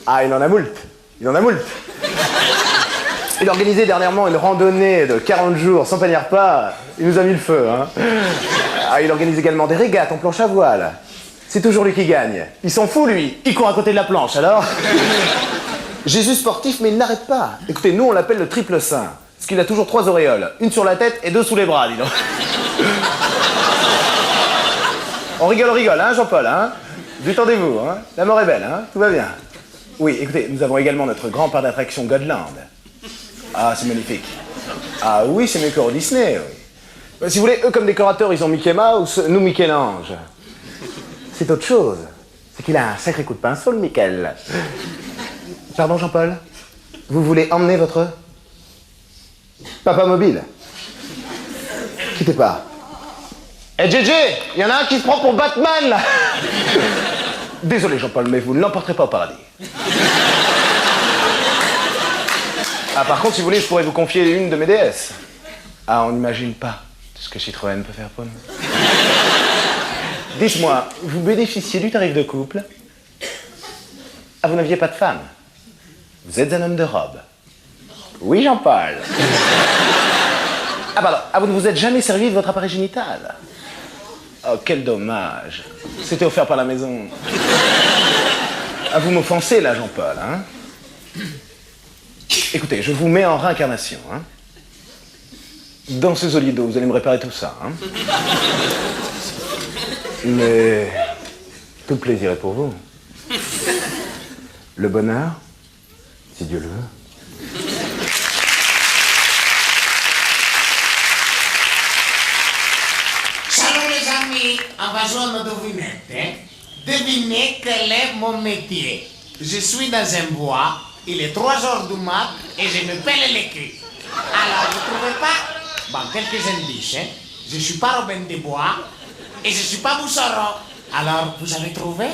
Ah, il en a moult. Il a organisé dernièrement une randonnée de 40 jours sans panier repas. Il nous a mis le feu, hein. Ah, il organise également des régates en planche à voile. C'est toujours lui qui gagne. Il s'en fout, lui. Il court à côté de la planche, alors. Jésus sportif, mais il n'arrête pas. Écoutez, nous, on l'appelle le triple saint. Parce qu'il a toujours 3 auréoles. Une sur la tête et 2 sous les bras, dis donc. On rigole, hein, Jean-Paul, hein. Détendez-vous, hein. La mort est belle, hein. Tout va bien. Oui, écoutez, nous avons également notre grand parc d'attraction Godland. Ah, c'est magnifique. Ah oui, c'est mieux qu'Euro Disney, oui. Si vous voulez, eux, comme décorateurs, ils ont Mickey Mouse, nous, Michel-Ange. C'est autre chose. C'est qu'il a un sacré coup de pinceau, le Michael. Pardon, Jean-Paul? Vous voulez emmener votre... papa mobile? Quittez pas. Eh, JJ, il y en a un qui se prend pour Batman, là. Désolé, Jean-Paul, mais vous ne l'emporterez pas au paradis. Ah, par contre, si vous voulez, je pourrais vous confier une de mes déesses. Ah, on n'imagine pas ce que Citroën peut faire pour nous. Dites-moi, vous bénéficiez du tarif de couple? Ah, vous n'aviez pas de femme? Vous êtes un homme de robe? Oui, Jean-Paul. Ah, pardon. Ah, vous ne vous êtes jamais servi de votre appareil génital? Oh, quel dommage. C'était offert par la maison. Ah, vous m'offensez, là, Jean-Paul, hein? Écoutez, je vous mets en réincarnation, hein? Dans ce Zolido, vous allez me réparer tout ça, hein? Mais tout le plaisir est pour vous. Le bonheur, si Dieu le veut. va jouer à nos devinettes. Hein? Devinez quel est mon métier. Je suis dans un bois, il est 3 heures du mat et je me pèle les culs. Alors, vous ne trouvez pas? Bon, quelques indices. Hein? Je ne suis pas Robin des Bois et je ne suis pas Boussoro. Alors, vous avez trouvé?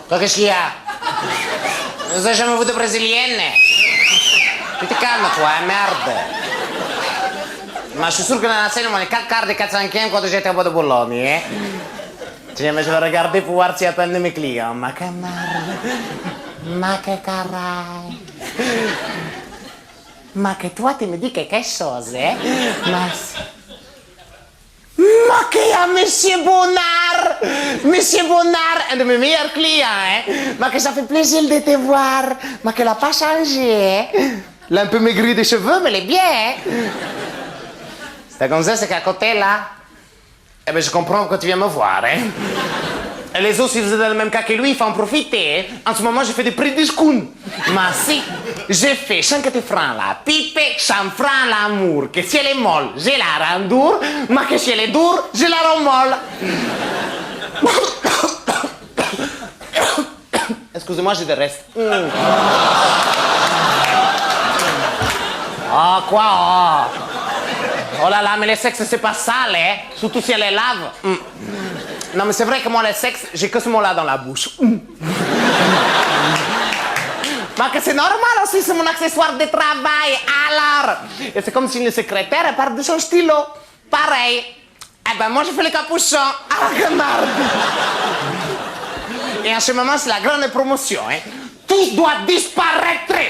Qu'est-ce qu'il y a? Vous avez jamais vu de brésilienne? Tu te calmes, toi, hein, merde. Ma je suis sûr que dans la scène, on est 4 quarts de 4/5e quand j'étais au bois de Boulogne, hein? Tiens, mais je vais regarder pour voir s'il y a plein de mes clients. Ma que merde. Ma que caray. Ma que toi, tu me dis quelque chose, hein? Ma che a Monsieur Bonnard! Monsieur Bonnard, un de mes meilleurs clients, hein? Ma que ça fait plaisir de te voir. Ma qu'elle n'a pas changé, hein? Elle a un peu maigri des cheveux, mais elle est bien, hein? C'est comme ça, c'est qu'à côté, là, eh ben, je comprends pourquoi tu viens me voir, hein? Et les autres, s'ils faisaient dans le même cas que lui, il faut en profiter, hein? En ce moment, je fais des prix discount. Mais si, j'ai fait 50 francs la pipe, 100 francs l'amour. Que si elle est molle, je la rends dure, mais que si elle est dure, je la rends molle. Excusez-moi, j'ai des restes. Oh, quoi? Oh là là, mais le sexe, c'est pas sale, hein? Surtout si elle est lave. Non, mais c'est vrai que moi, le sexe, j'ai que ce mot-là dans la bouche. Mais que c'est normal aussi, c'est mon accessoire de travail. Alors, et c'est comme si le secrétaire part de son stylo. Pareil. Eh ben, moi, je fais le capuchon. Ah, que merde. Et en ce moment, c'est la grande promotion, hein? Tout doit disparaître.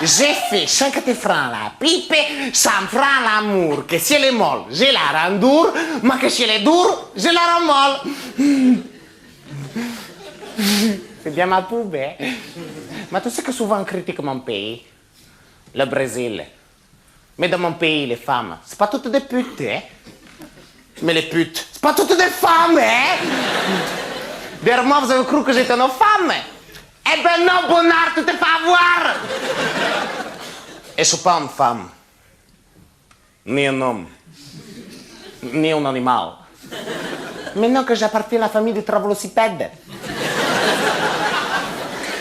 J'ai fait 50 francs la pipe, 100 francs l'amour. Que si elle est molle, je la rends dure, mais que si elle est dure, je la rends molle. C'est bien ma pub, hein? Mais tu sais que souvent on critique mon pays, le Brésil. Mais dans mon pays, les femmes, c'est pas toutes des putes, hein? Mais les putes, c'est pas toutes des femmes, hein? Derrière moi, vous avez cru que j'étais une femme? Eh ben non, Bonnard, tu t'es pas à voir! Et je suis pas une femme, ni un homme, ni un animal. Maintenant que j'appartiens à la famille des travelocipèdes.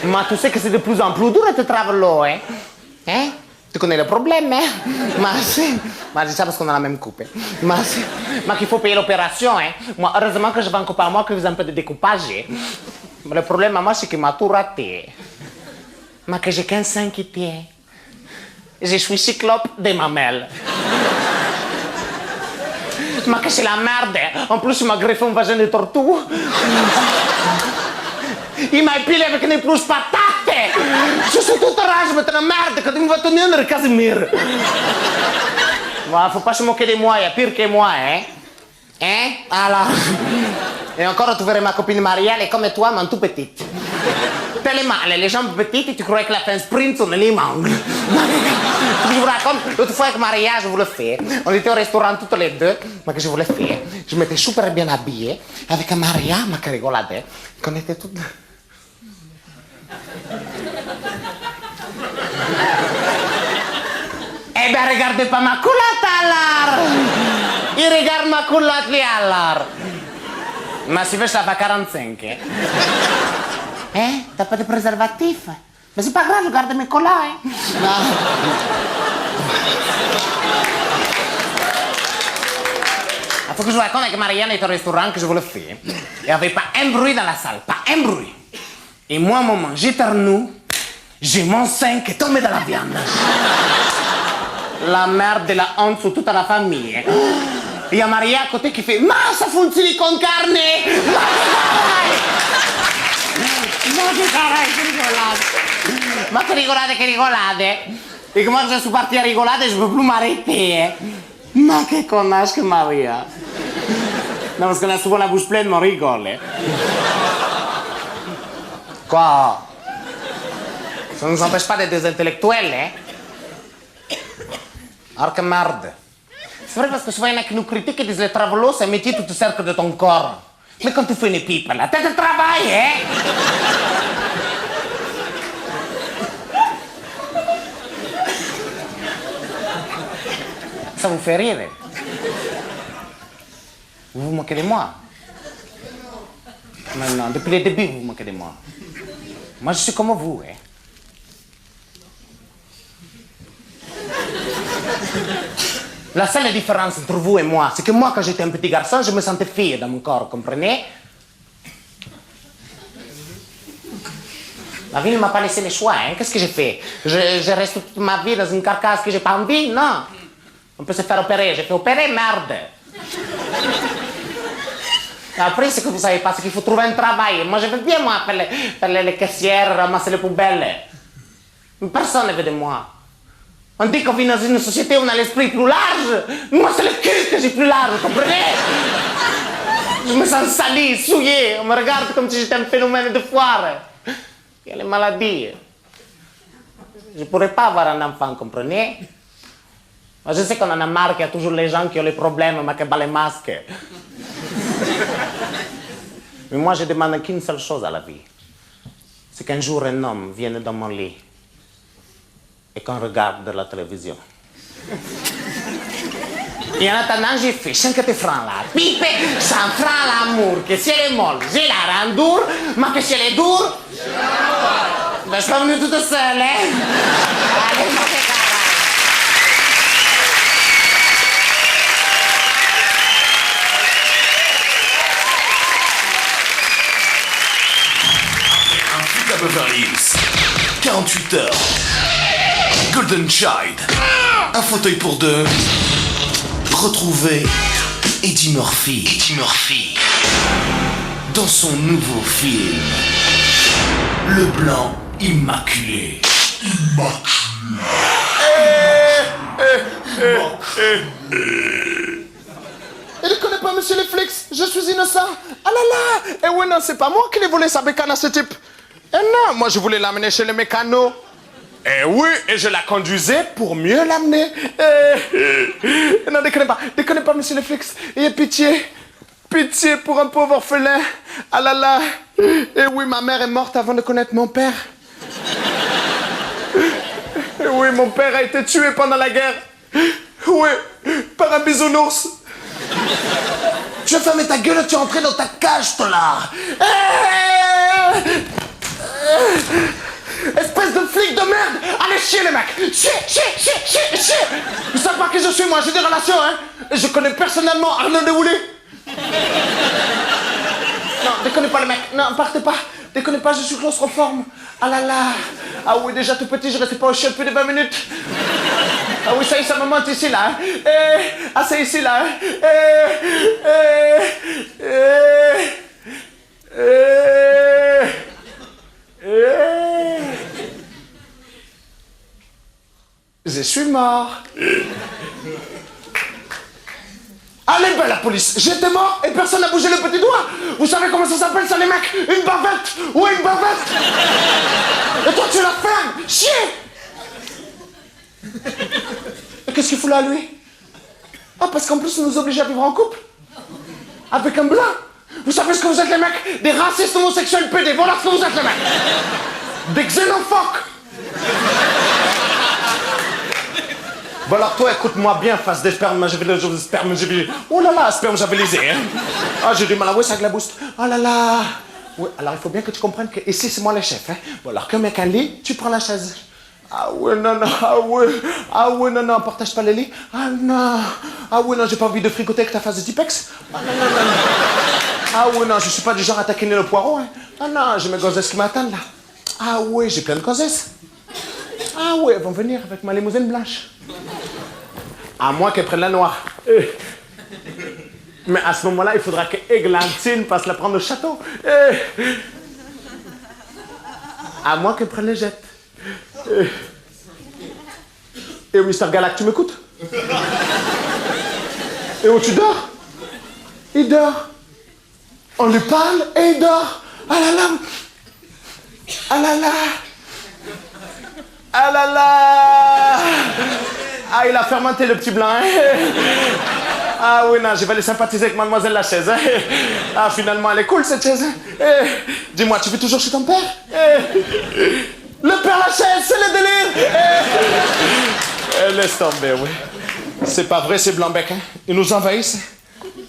Mais tu sais que c'est de plus en plus dur d'être travelo, hein? Hein? Tu connais le problème, hein? Mais je sais parce qu'on a la même coupe. Mais qu'il faut payer l'opération, hein? Moi, heureusement que je vais un copain à moi qui faisait un peu de découpage. Hein? Mais le problème à moi, c'est qu'il m'a tout raté. Mais que j'ai qu'un sein qui tient. Je suis cyclope des mamelles. Mais que c'est la merde. En plus, il m'a greffé un vagin de tortue. Il m'a épilé avec une épouse patate. Je suis toute rage, mais t'es une merde. Quand il me va tenir, Casimir. Bon, faut pas se moquer de moi, il y a pire que moi, hein? Hein? Alors. Et encore, tu verrais ma copine Maria, elle est comme toi, mais tout petite. Tellement, elle a les jambes petites et tu croyais qu'elle a fait un sprint sur les mangues. Je vous raconte, l'autre fois avec Maria, je voulais faire. On était au restaurant toutes les deux, mais que je voulais faire. Je m'étais super bien habillée avec Maria, ma che rigolade, qu'on était toutes. Eh ben, regardez pas ma culotte alors! Il regarde ma culotte lui alors! Mais si ça fait 45, hein? Hein? T'as pas de préservatif? Mais c'est pas grave, je garde mes collants, hein? Non. Il faut que je vous raconte que Marianne est au restaurant que je voulais faire. Et il n'y avait pas un bruit dans la salle, pas un bruit. Et moi, au moment, j'éternue, j'ai mon sein qui est tombé dans la viande. La merde de la honte sur toute la famille. Hein? Il y a Maria à côté qui fait « Ma, ça fout un silicone carne! Ma che carai, che rigolade! Ma che rigolade! Et que moi, je suis parti à rigolade et je ne peux plus m'arrêter. Hein? Ma che connasse que Maria! Non, parce qu'on a souvent la bouche pleine, mais on rigole. Hein? Quoi? Ça ne nous empêche pas d'être des intellectuels, hein? Alors que merde. C'est vrai parce que souvent il y en a qui nous critiquent et disent le travelo c'est un métier tout cercle de ton corps. Mais quand tu fais une pipe, la tête de travail, hein? Ça vous fait rire. Vous vous moquez de moi. Maintenant, depuis le début, vous vous moquez de moi. Moi, je suis comme vous, hein. La seule différence entre vous et moi, c'est que moi, quand j'étais un petit garçon, je me sentais fille dans mon corps, comprenez? La vie ne m'a pas laissé le choix, hein. Qu'est-ce que j'ai fait? Je reste toute ma vie dans une carcasse que j'ai pas envie? Non. On peut se faire opérer. J'ai fait opérer, merde. Après, ce que vous savez pas, c'est qu'il faut trouver un travail. Moi, je veux bien, moi, faire les caissières, ramasser les poubelles. Mais personne ne veut de moi. On dit qu'on vit dans une société où on a l'esprit plus large. Moi, c'est le cul que j'ai plus large, vous comprenez? Je me sens sali, souillé. On me regarde comme si j'étais un phénomène de foire. Il y a les maladies. Je ne pourrais pas avoir un enfant, comprenez? Moi, je sais qu'on en a marre qu'il y a toujours les gens qui ont les problèmes, mais qui battent les masques. Mais moi, je demande qu'une seule chose à la vie. C'est qu'un jour, un homme vienne dans mon lit et qu'on regarde de la télévision. Et en attendant, j'ai fait 50 francs là. Pipe, 100 francs l'amour. Que si elle est molle, je la rends dure, mais que si elle est dure, je suis pas venue toute seule, hein? Allez, moi, c'est carré. Un flic à Beverly Hills. 48 heures. Golden Child. Un fauteuil pour deux. Retrouver Eddie Murphy. Dans son nouveau film. Le blanc immaculé. Il ne connaît pas monsieur les flics, je suis innocent. Ah là là. Eh oui, non, c'est pas moi qui l'ai volé sa bécane à ce type. Eh non, moi je voulais l'amener chez les mécanos. Eh oui, et je la conduisais pour mieux l'amener. Non, déconnez pas, monsieur le flics. Ayez pitié. Pitié pour un pauvre orphelin. Ah là là. Eh oui, ma mère est morte avant de connaître mon père. Eh oui, mon père a été tué pendant la guerre. Oui, par un bisounours. Tu as fermé ta gueule, tu es entré dans ta cage, toi là. Espèce de flic de merde. Allez chier les mecs. Chier. Vous savez pas qui je suis, moi, j'ai des relations, hein. Je connais personnellement Arnaud Dehoulé. Non, déconnez pas les mecs. Non, partez pas. Déconnez pas, je suis claustrophobe. Ah là là. Ah oui, déjà tout petit, je restais pas au chien plus de 20 minutes. Ah oui, ça y est, ça me monte ici, là. Ah, c'est ici, là. Je suis mort. Allez, ben la police, j'étais mort et personne n'a bougé le petit doigt. Vous savez comment ça s'appelle ça, les mecs? Une bavette. Oui, une bavette. Et toi, tu la fermes. Chier. Et qu'est-ce qu'il fout là, lui? Ah, parce qu'en plus, il nous oblige à vivre en couple. Avec un blanc. Vous savez ce que vous êtes, les mecs? Des racistes homosexuels pédés. Voilà ce que vous êtes, les mecs. Des xénophoques. Bon alors toi, écoute-moi bien, face des spermes, oh là là, sperme javelisé, hein. Ah, j'ai du mal à voir ça avec la boost. Oh là là. Oui, alors il faut bien que tu comprennes que ici, c'est moi le chef, hein. Bon alors, comme il y a qu'un lit, tu prends la chaise. Ah ouais, non, non, partage pas le lit. Ah ouais, non, j'ai pas envie de fricoter avec ta face de Tipex. Ah non. Ah ouais, non, je suis pas du genre à taquiner le poireau, hein. Ah non, j'ai mes gonzesses qui m'attendent, là. Ah ouais, j'ai plein de gonzesses. Ah ouais, elles vont venir avec ma limousine blanche. À moins qu'elle prenne la noire. Mais à ce moment-là, il faudra que Églantine passe la prendre au château. À moins qu'elle prenne les jettes. Et Mister Galac, tu m'écoutes? Et où tu dors? Il dort. On lui parle et il dort. Ah là là. Ah là là. Ah là là. Ah, il a fermenté le petit blanc, hein. Ah oui, non, je vais aller sympathiser avec mademoiselle la chaise, hein. Ah, finalement, elle est cool, cette chaise, hein. Dis-moi, tu vis toujours chez ton père? Le père Lachaise, c'est le délire. Laisse tomber, oui. C'est pas vrai, ces blancs-becs, hein? Ils nous envahissent.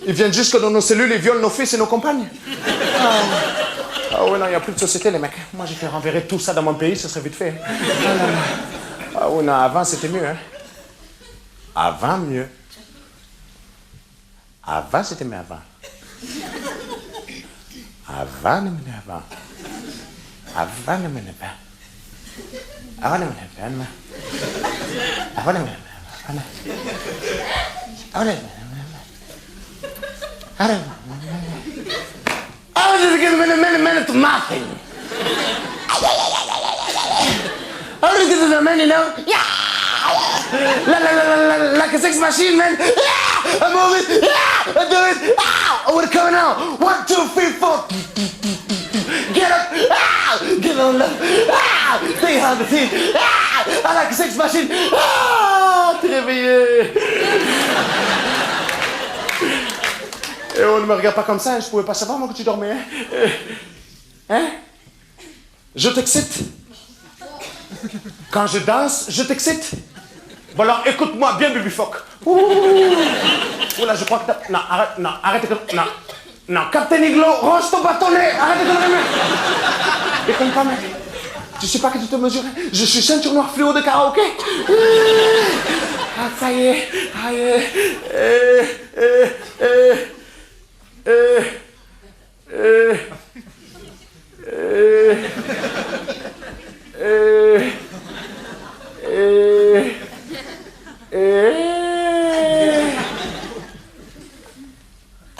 Ils viennent jusque dans nos cellules et violent nos fils et nos compagnes. Ah oui, non, il n'y a plus de société, les mecs. Moi, j'ai fait renverrer tout ça dans mon pays, ça serait vite fait. Ah oui, non, avant, c'était mieux, hein. Avant, mieux. Avant, c'était mieux avant. Avant, le mieux avant. Avant, le mieux avant. Avant, le mieux avant. Avant, le mieux avant. Avant, le mieux avant. I was just giving a minute to nothing. I was just giving a minute, you know? Yeah! Like a sex machine, man. Yeah! I move it. Yeah! I do it. Ah! Oh, we're coming out. 1, 2, 3, 4. Get up. Ah! Get on up. Ah! Stay on the feet. Ah! I like a sex machine. Ah! T'es réveillé. Et on ne me regarde pas comme ça, hein. Je pouvais pas savoir, moi, que tu dormais. Hein? Je t'excite. Quand je danse, je t'excite. Bon alors, écoute-moi bien, Bibi Phoque. Oula, je crois que t'as... Non, arrête de... Non, Captain Iglo, range ton bâtonnet. Arrête de conneries, mec. Déconne pas, mec. Tu sais pas que tu te mesures. Je suis ceinture noire fluo de karaoké. Ah, ça y est.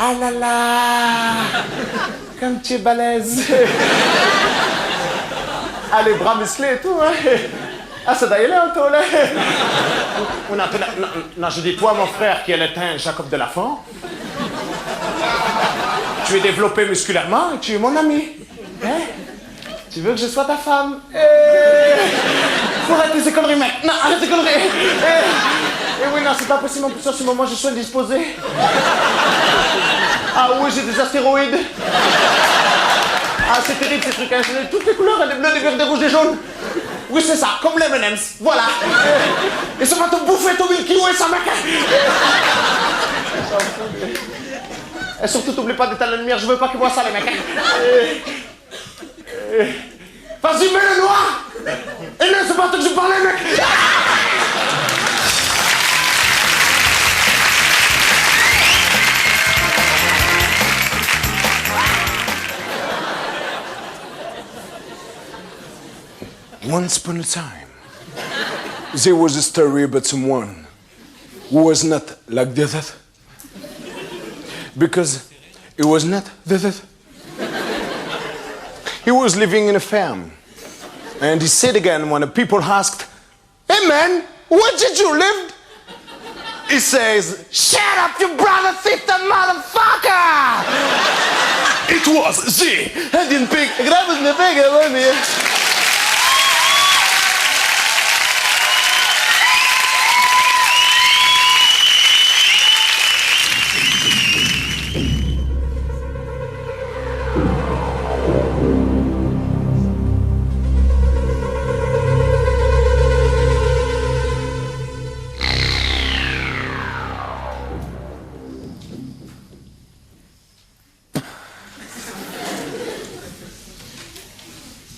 Ah là là, comme tu es balèze. Ah, les bras musclés et tout, hein. Ah, ça d'ailleurs là, toi, là. Non, je dis toi, mon frère, qui est l'éteint Jacob de Lafont. Tu es développé musculairement et tu es mon ami. Hein? Tu veux que je sois ta femme? Faut arrêter ces conneries, mec. Non, arrête ces conneries. Eh oui, non, c'est pas possible. En plus, en ce moment, je suis indisposé. Ah oui, j'ai des astéroïdes. Ah, c'est terrible, ces trucs. Hein. J'ai toutes les couleurs, des bleus, des verts, des rouges, des jaunes. Oui, c'est ça, comme les M&M's. Voilà. Et ça va te bouffer ton Milky Way, ça, mec. Et surtout, t'oublie pas d'éteindre la lumière, je veux pas qu'ils voient ça, les mecs. Vas-y, mets le noir. Et là, c'est pas toi que je parlais, mec. Once upon a time, there was a story about someone who was not like the other. Because he was not the other. He was living in a farm. And he said again when the people asked, "Hey man, where did you live?" He says, "Shut up, you brother sister motherfucker!" It was the Indian pig. Grab the pig,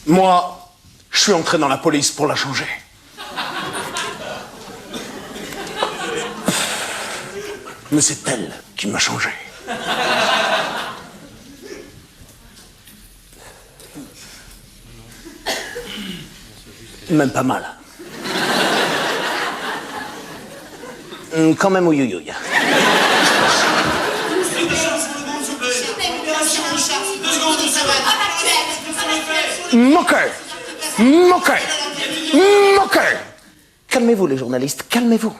Moi, je suis entré dans la police pour la changer. Mais c'est elle qui m'a changé. Même pas mal. Quand même, oui, oui, oui. Moqueur. Calmez-vous, les journalistes, calmez-vous.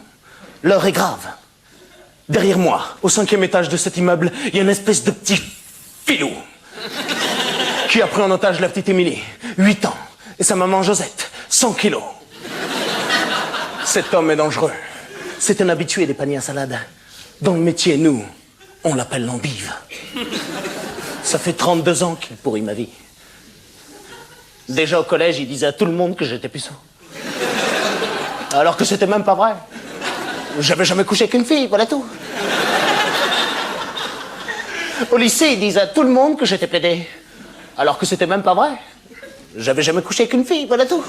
L'heure est grave. Derrière moi, au 5e étage de cet immeuble, il y a une espèce de petit filou qui a pris en otage la petite Émilie, 8 ans, et sa maman Josette, 100 kilos. Cet homme est dangereux. C'est un habitué des paniers à salade. Dans le métier, nous, on l'appelle l'endive. Ça fait 32 ans qu'il pourrit ma vie. Déjà au collège, il disait à tout le monde que j'étais puceau. Alors que c'était même pas vrai. J'avais jamais couché avec une fille, voilà tout. Au lycée, ils disaient à tout le monde que j'étais pédé. Alors que c'était même pas vrai. J'avais jamais couché avec une fille, voilà tout.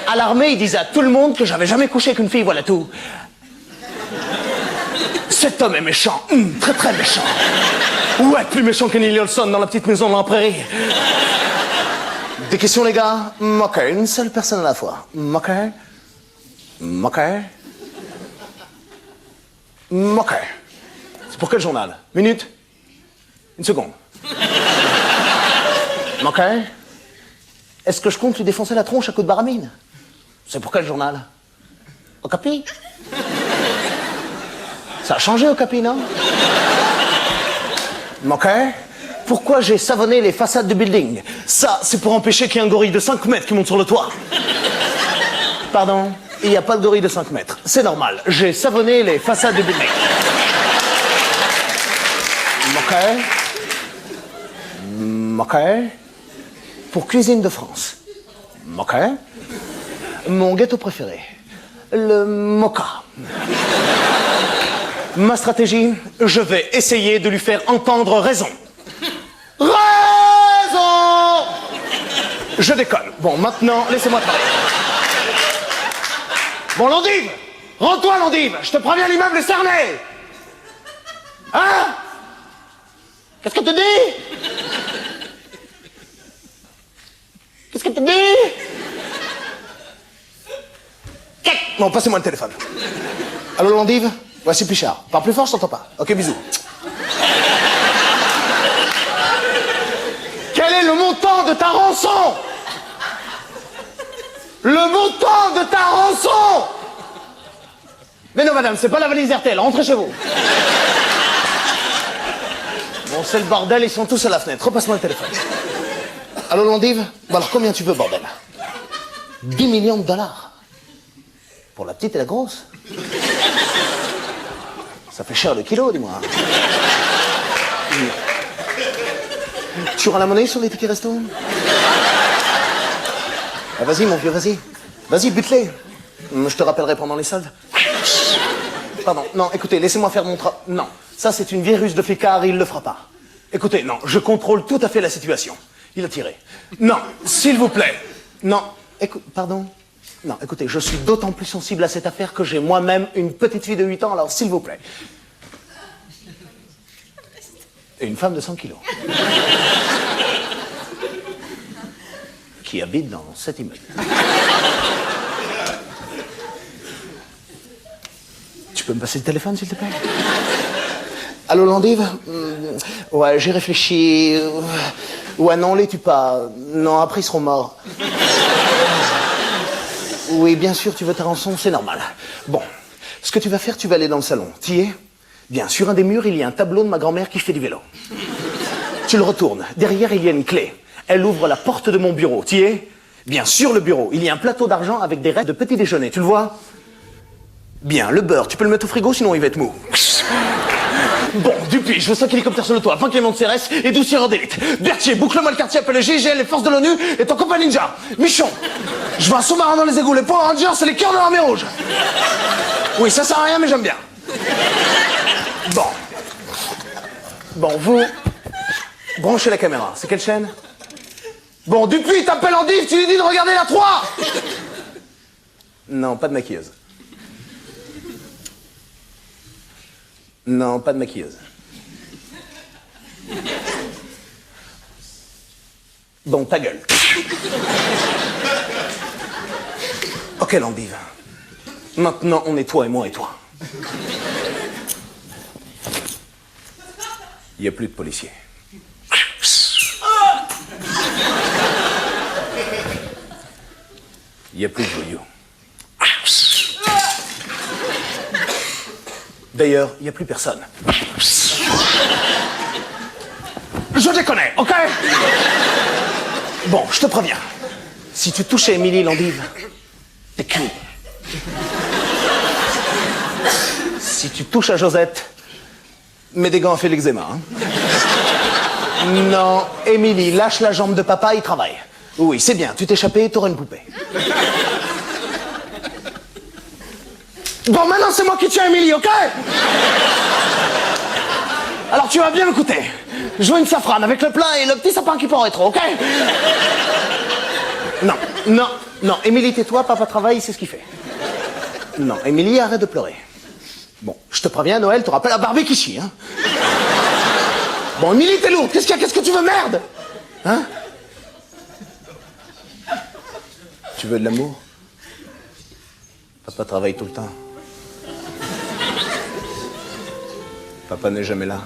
À l'armée, ils disaient à tout le monde que j'avais jamais couché avec une fille, voilà tout. Cet homme est méchant, très très méchant. Ouais, plus méchant que Neil Olson dans La Petite Maison dans la Prairie. Des questions, les gars? Ok, une seule personne à la fois. Ok. Ok. Ok. C'est pour quel journal? Minute? Une seconde. Ok. Est-ce que je compte lui défoncer la tronche à coups de baramine? C'est pour quel journal? Okapi? Ça a changé, Okapi, non? Ok. Pourquoi j'ai savonné les façades du building? Ça, c'est pour empêcher qu'il y ait un gorille de 5 mètres qui monte sur le toit. Pardon? Il n'y a pas de gorille de 5 mètres. C'est normal. J'ai savonné les façades du building. Ok. Ok. Pour Cuisine de France. Ok. Mon gâteau préféré. Le mocha. Ma stratégie, je vais essayer de lui faire entendre raison. Raison! Je déconne. Bon, maintenant, laissez-moi travailler. Bon, l'endive! Rends-toi, l'endive! Je te préviens, l'immeuble est cerné! Hein? Qu'est-ce que tu dis? Qu'est-ce que tu dis? Bon, passez-moi le téléphone. Allô, l'endive? Voici Pichard. Parle plus fort, je t'entends pas. Ok, bisous. Quel est le montant de ta rançon? Le montant de ta rançon? Mais non, madame, c'est pas la valise RTL. Rentrez chez vous. Bon, c'est le bordel, ils sont tous à la fenêtre. Repasse-moi le téléphone. Allô, l'endive? Bon, alors, combien tu veux, bordel? 10 millions de dollars. Pour la petite et la grosse? Ça fait cher le kilo, dis-moi. Tu auras la monnaie sur les tickets resto? Ah, vas-y, mon vieux, vas-y. Vas-y, bute-les. Je te rappellerai pendant les soldes. Pardon, non, écoutez, laissez-moi faire mon travail. Non, ça c'est une vieille ruse de flicard, il le fera pas. Écoutez, non, je contrôle tout à fait la situation. Il a tiré. Non, s'il vous plaît. Non, écoute, pardon. Non, écoutez, je suis d'autant plus sensible à cette affaire que j'ai moi-même une petite fille de 8 ans, alors s'il vous plaît. Et une femme de 100 kilos. Qui habite dans cet immeuble. Tu peux me passer le téléphone, s'il te plaît? Allô, l'endive? Ouais, j'ai réfléchi. Ouais, non, les tue pas. Non, après, ils seront morts. Oui, bien sûr, tu veux ta rançon, c'est normal. Bon, ce que tu vas faire, tu vas aller dans le salon. T'y es? Bien, sur un des murs, il y a un tableau de ma grand-mère qui fait du vélo. Tu le retournes. Derrière, il y a une clé. Elle ouvre la porte de mon bureau. T'y es? Bien, sur le bureau, il y a un plateau d'argent avec des restes de petit déjeuner. Tu le vois? Bien, le beurre, tu peux le mettre au frigo, sinon il va être mou. Bon, Dupuis, je veux 5 hélicoptères sur le toit, 20 camions de CRS et 12 tireurs d'élite. Berthier, boucle-moi le quartier, appelle le GIGN, les forces de l'ONU et ton copain ninja. Michon, je veux un sous-marin dans les égouts, les Power Rangers, c'est les cœurs de l'armée rouge. Oui, ça sert à rien, mais j'aime bien. Bon. Bon, vous... branchez la caméra. C'est quelle chaîne? Bon, Dupuis, t'appelles Andive, tu lui dis de regarder la 3. Non, pas de maquilleuse. Non, pas de maquilleuse. Bon, ta gueule. Ok, l'endive. Maintenant, on est toi et moi et toi. Il n'y a plus de policiers. Il n'y a plus de voyous. D'ailleurs, il n'y a plus personne. Je déconne, ok? Bon, je te préviens. Si tu touches à Émilie l'endive, t'es cuit. Si tu touches à Josette, mets des gants à faire l'eczéma. Hein. Non, Émilie, lâche la jambe de papa, il travaille. Oui, c'est bien, tu t'es échappé, t'auras une poupée. Bon, maintenant, c'est moi qui tiens Émilie, ok? Alors, tu vas bien écouter. Je veux une safrane avec le plat et le petit sapin qui peut en rétro, ok? Non, Émilie, tais-toi, papa travaille, c'est ce qu'il fait. Non, Émilie, arrête de pleurer. Bon, je te préviens, Noël, te rappelle la barbecue ici, hein? Bon, Émilie, t'es lourde, qu'est-ce qu'il y a? Qu'est-ce que tu veux, merde? Hein? Tu veux de l'amour? Papa travaille tout le temps. Papa n'est jamais là.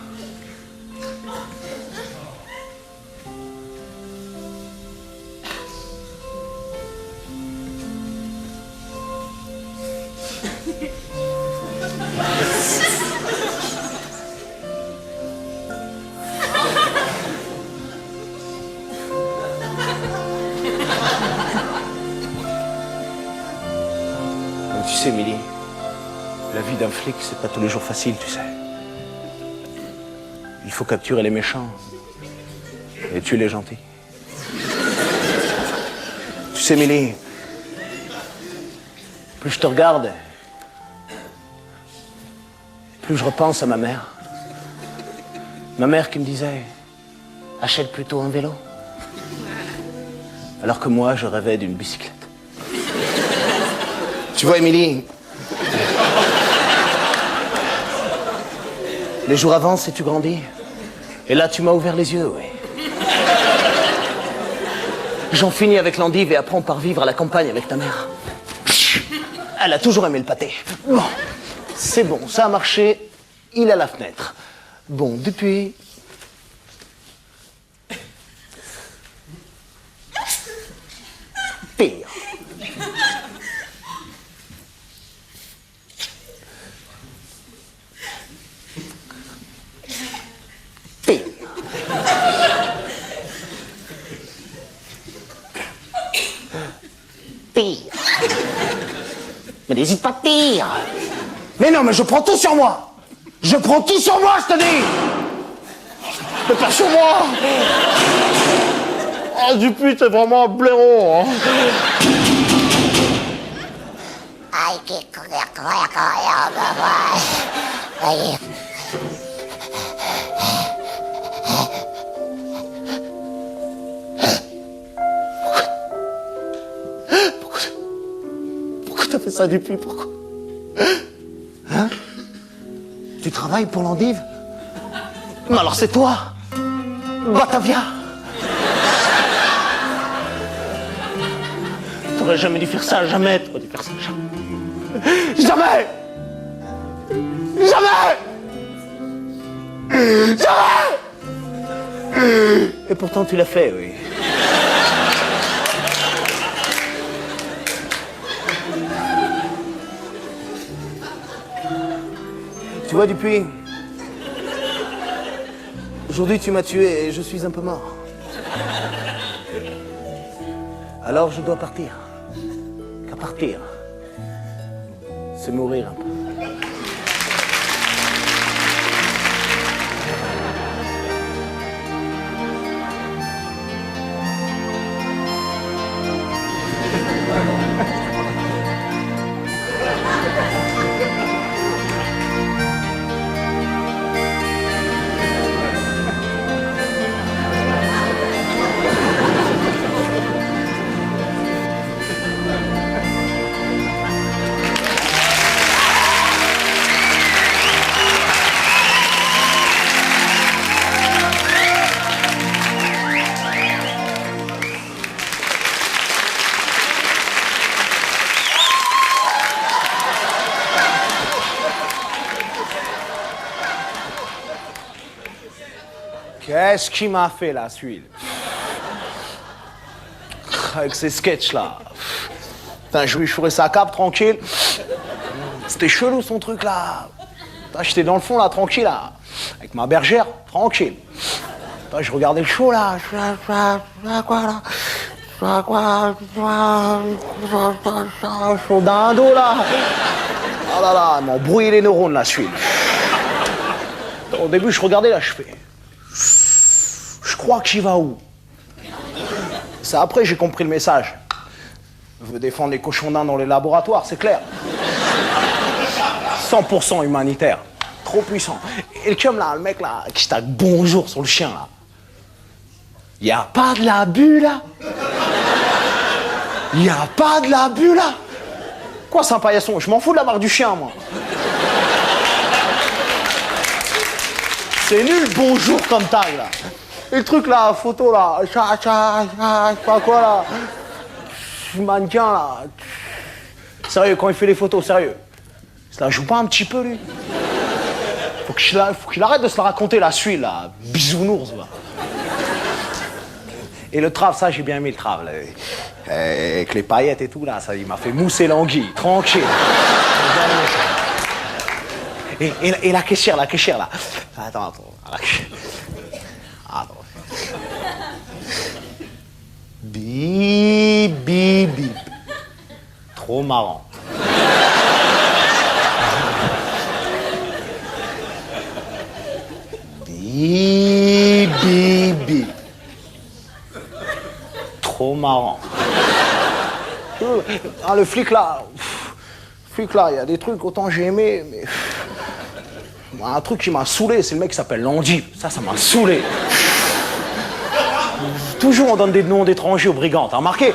Tu sais, Émilie, la vie d'un flic, c'est pas tous les jours facile, tu sais. Il faut capturer les méchants et tuer les gentils. Tu sais, Émilie, plus je te regarde, plus je repense à ma mère. Ma mère qui me disait, achète plutôt un vélo. Alors que moi, je rêvais d'une bicyclette. Tu vois, Émilie, les jours avancent et tu grandis. Et là, tu m'as ouvert les yeux, oui. J'en finis avec l'endive et après on part vivre à la campagne avec ta mère. Elle a toujours aimé le pâté. Bon, c'est bon, ça a marché, il est à la fenêtre. Bon, depuis... Pire. Pire. Pire. Mais n'hésite pas, pire. Mais non, mais je prends tout sur moi. Je prends tout sur moi, je te dis. Mais pas sur moi. Oh, Dupuis, t'es vraiment un blaireau, hein. Pourquoi t'as fait ça, Dupuis? Pourquoi? Hein? Tu travailles pour l'endive? Mais alors c'est toi, Batavia. T'aurais jamais dû faire ça, jamais. T'aurais dû faire ça, jamais. Jamais. Jamais. Jamais. Et pourtant tu l'as fait, oui. Tu vois, Dupuis, aujourd'hui tu m'as tué et je suis un peu mort. Alors je dois partir. Car partir, c'est mourir un peu. Qu'est-ce qu'il m'a fait là, celui-là? Avec ces sketchs-là. Putain, je lui ferais sa cape, tranquille. C'était chelou, son truc, là. J'étais dans le fond, là, tranquille, là. Avec ma bergère, tranquille. Putain, je regardais le show, là. Show d'indo, là. Ah là là, ils m'ont brouillé les neurones, là, celui-là. Au début, je regardais, là, je fais... Je crois que j'y vais où? C'est après j'ai compris le message. Je veux défendre les cochons d'Inde dans les laboratoires, c'est clair. 100% humanitaire. Trop puissant. Et le chum là, le mec là, qui tague bonjour sur le chien là. Y a pas de l'abus là? Y a pas de l'abus là? Quoi, c'est un paillasson? Je m'en fous de la marque du chien, moi. C'est nul, bonjour comme tag là. Et le truc là, photo là, je sais pas quoi là. Mannequin là. Sérieux, quand il fait les photos, sérieux. Ça la joue pas un petit peu lui? Faut qu'il arrête de se la raconter la suite là. Bisounours va. Et le trave, ça j'ai bien aimé le trave là. Avec les paillettes et tout là, ça il m'a fait mousser l'anguille, tranquille. Et la caissière là. Attends. Attends. Bip, bip, bip. Trop marrant. Bip, bip, bip. Trop marrant. Ah, le flic là, il y a des trucs, autant j'ai aimé, mais... Un truc qui m'a saoulé, c'est le mec qui s'appelle Landy. Ça m'a saoulé. Toujours on donne des noms d'étrangers aux brigands, t'as remarqué?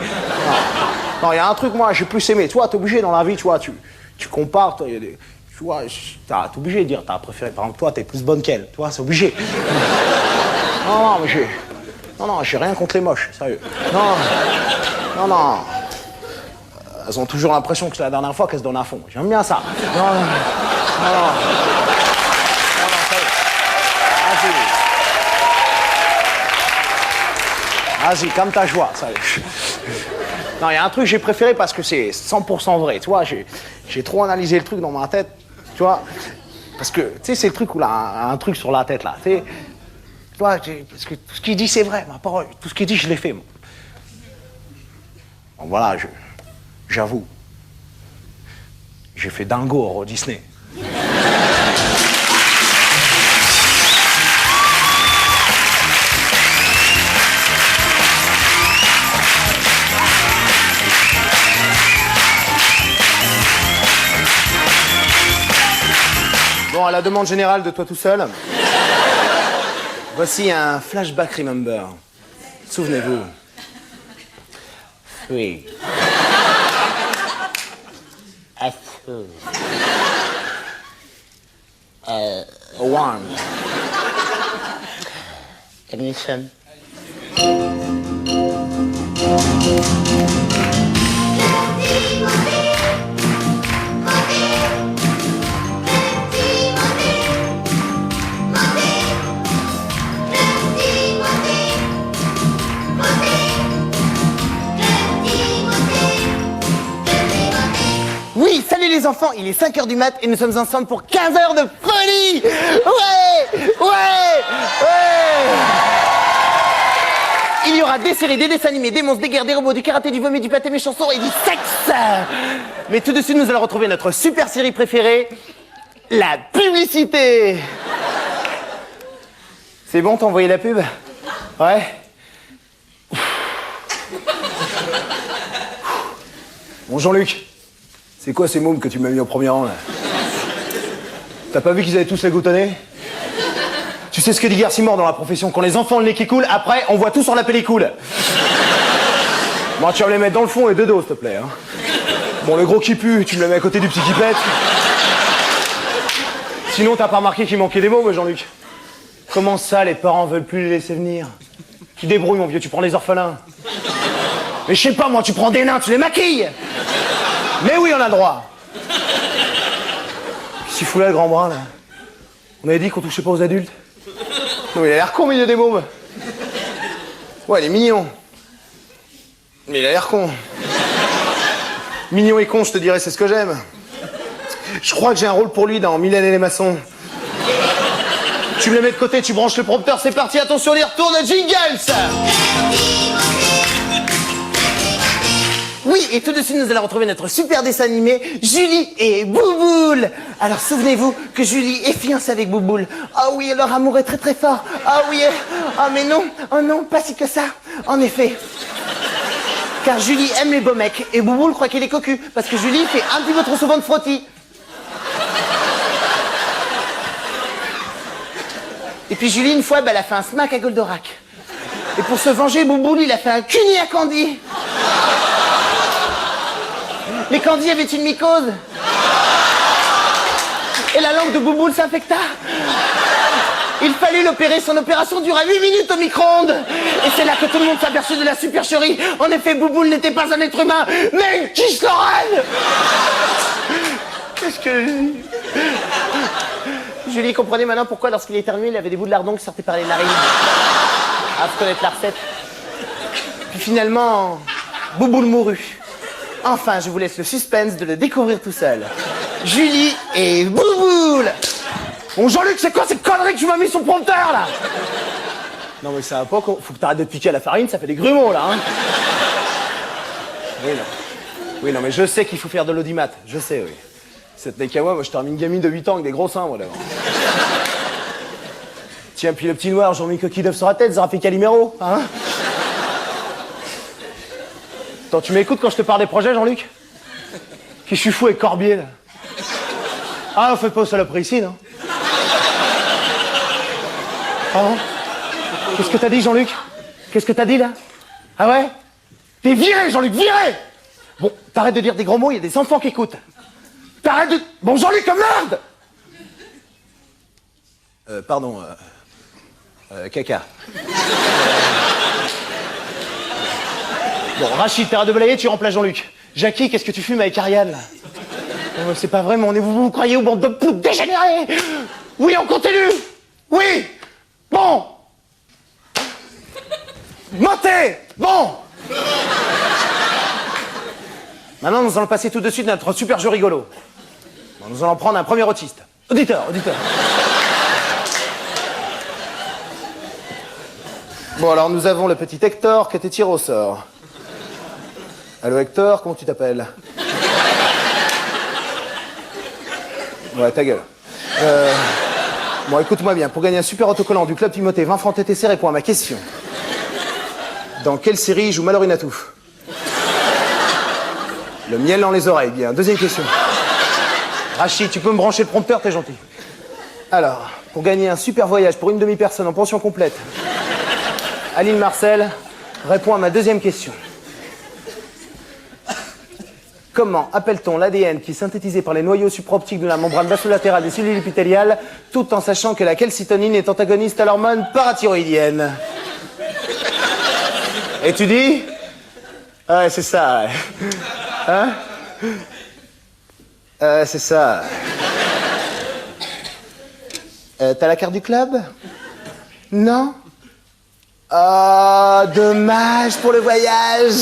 Non, il y a un truc, moi, j'ai plus aimé. Tu vois, t'es obligé dans la vie, tu vois, tu compares, toi, tu vois, t'es obligé de dire, t'as préféré, par exemple, toi, t'es plus bonne qu'elle. Tu vois, c'est obligé. Non, mais j'ai rien contre les moches, sérieux. Non. Elles ont toujours l'impression que c'est la dernière fois qu'elles se donnent à fond. J'aime bien ça. Non. Vas-y, comme ta joie, ça. Non, il y a un truc que j'ai préféré parce que c'est 100% vrai, tu vois, j'ai trop analysé le truc dans ma tête, tu vois, parce que, tu sais, c'est le truc où il a un truc sur la tête, là, tu vois, parce que tout ce qu'il dit, c'est vrai, ma parole, tout ce qu'il dit, je l'ai fait, moi. Bon, voilà, j'avoue, j'ai fait dingo au Euro Disney. Bon, à la demande générale de toi tout seul, voici un flashback remember. Souvenez-vous. 3. A 2. 1. Ignition. Oui, salut les enfants, il est 5h du mat et nous sommes ensemble pour 15 heures de folie. Ouais. Il y aura des séries, des dessins animés, des monstres, des guerres, des robots, du karaté, du vomi, du pâté, mes chansons et du sexe. Mais tout de suite, nous allons retrouver notre super série préférée, la publicité. C'est bon, t'as envoyé la pub? Ouais. Bon, Jean-Luc, c'est quoi ces mômes que tu m'as mis au premier rang, là? T'as pas vu qu'ils avaient tous la goutte au nez? Tu sais ce que dit Garcimore dans la profession, quand les enfants ont le nez qui coule, après, on voit tout sur la pellicule. Bon, tu vas me les mettre dans le fond et de dos, s'il te plaît, hein. Bon, le gros qui pue, tu me le mets à côté du petit qui pète. Sinon, t'as pas remarqué qu'il manquait des mots, Jean-Luc? Comment ça, les parents veulent plus les laisser venir? Tu débrouilles, mon vieux, tu prends les orphelins. Mais je sais pas, moi, tu prends des nains, tu les maquilles. Mais oui, on a le droit. Qu'est-ce qu'il fout là, le grand bras, là? On avait dit qu'on touchait pas aux adultes. Non, mais il a l'air con, au milieu des mômes. Ouais, il est mignon. Mais il a l'air con. Mignon et con, je te dirais, c'est ce que j'aime. Je crois que j'ai un rôle pour lui dans Mylène et les maçons. Tu me le mets de côté, tu branches le prompteur, c'est parti, attention, les retours de jingles. Oui, et tout de suite, nous allons retrouver notre super dessin animé, Julie et Bouboule. Alors, souvenez-vous que Julie est fiancée avec Bouboule. Ah oui, leur amour est très très fort. Ah oui, ah mais non, oh non, pas si que ça. En effet. Car Julie aime les beaux mecs, et Bouboule croit qu'il est cocu, parce que Julie fait un petit peu trop souvent de frottis. Et puis Julie, une fois, bah, elle a fait un smack à Goldorak. Et pour se venger, Bouboule, il a fait un cuni à Candy. Mais Candy avait une mycose. Et la langue de Bouboule s'infecta. Il fallut l'opérer. Son opération dura 8 minutes au micro-ondes. Et c'est là que tout le monde s'aperçut de la supercherie. En effet, Bouboule n'était pas un être humain, mais une quiche Lorraine. Qu'est-ce que... Julie comprenait maintenant pourquoi, lorsqu'il éternuait, il avait des bouts de lardon qui sortaient par les narines. À connaître la recette. Puis finalement, Bouboule mourut. Enfin, je vous laisse le suspense de le découvrir tout seul. Julie et Bouboule. Bon, Jean-Luc, c'est quoi cette connerie que tu m'as mis sur le prompteur, là? Non, mais ça va pas, faut que t'arrêtes de piquer à la farine, ça fait des grumeaux, là, hein. Oui, non, mais je sais qu'il faut faire de l'audimat, je sais, oui. Cette n'est qu'à moi je termine une gamine de 8 ans avec des gros seins, moi, d'abord. Tiens, puis le petit noir, j'ai mis coquille d'œuf sur la tête, ça aura fait Calimero, hein? Attends, tu m'écoutes quand je te parle des projets, Jean-Luc? Qui je suis fou avec Corbier, là. Ah, faites pas aux saloperies ici, non? Pardon? Qu'est-ce que t'as dit, Jean-Luc? Qu'est-ce que t'as dit, là? Ah ouais? T'es viré, Jean-Luc, viré! Bon, t'arrêtes de dire des gros mots, il y a des enfants qui écoutent. T'arrêtes de... Bon, Jean-Luc, merde! Pardon, caca. Bon, Rachid, t'arrêtes de balayer, tu remplaces Jean-Luc. Jackie, qu'est-ce que tu fumes avec Ariane, là? Oh, c'est pas vrai, mais vous croyez aux bandes de poudre dégénérées? Oui, on continue! Oui! Bon! Montez! Bon! Maintenant, nous allons passer tout de suite à notre super jeu rigolo. Bon, nous allons prendre un premier autiste. Auditeur. Bon, alors nous avons le petit Hector qui a été tiré au sort. Allô Hector, comment tu t'appelles? Ouais, ta gueule. Bon, écoute-moi bien. Pour gagner un super autocollant du Club Timothée, 20 francs TTC, réponds à ma question. Dans quelle série joue Mallory Natouf? Le miel dans les oreilles, bien. Deuxième question. Rachid, tu peux me brancher le prompteur, t'es gentil. Alors, pour gagner un super voyage pour une demi-personne en pension complète, Aline Marcel, réponds à ma deuxième question. Comment appelle-t-on l'ADN qui est synthétisé par les noyaux supraoptiques de la membrane basolatérale des cellules épithéliales, tout en sachant que la calcitonine est antagoniste à l'hormone parathyroïdienne? Et tu dis? Ouais, c'est ça, ouais. Hein? C'est ça. T'as la carte du club? Non? Oh, dommage pour le voyage.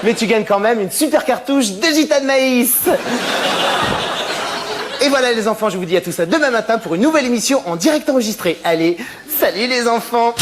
Mais tu gagnes quand même une super cartouche de Gita de maïs. Et voilà les enfants, je vous dis à tous à demain matin pour une nouvelle émission en direct enregistré. Allez, salut les enfants.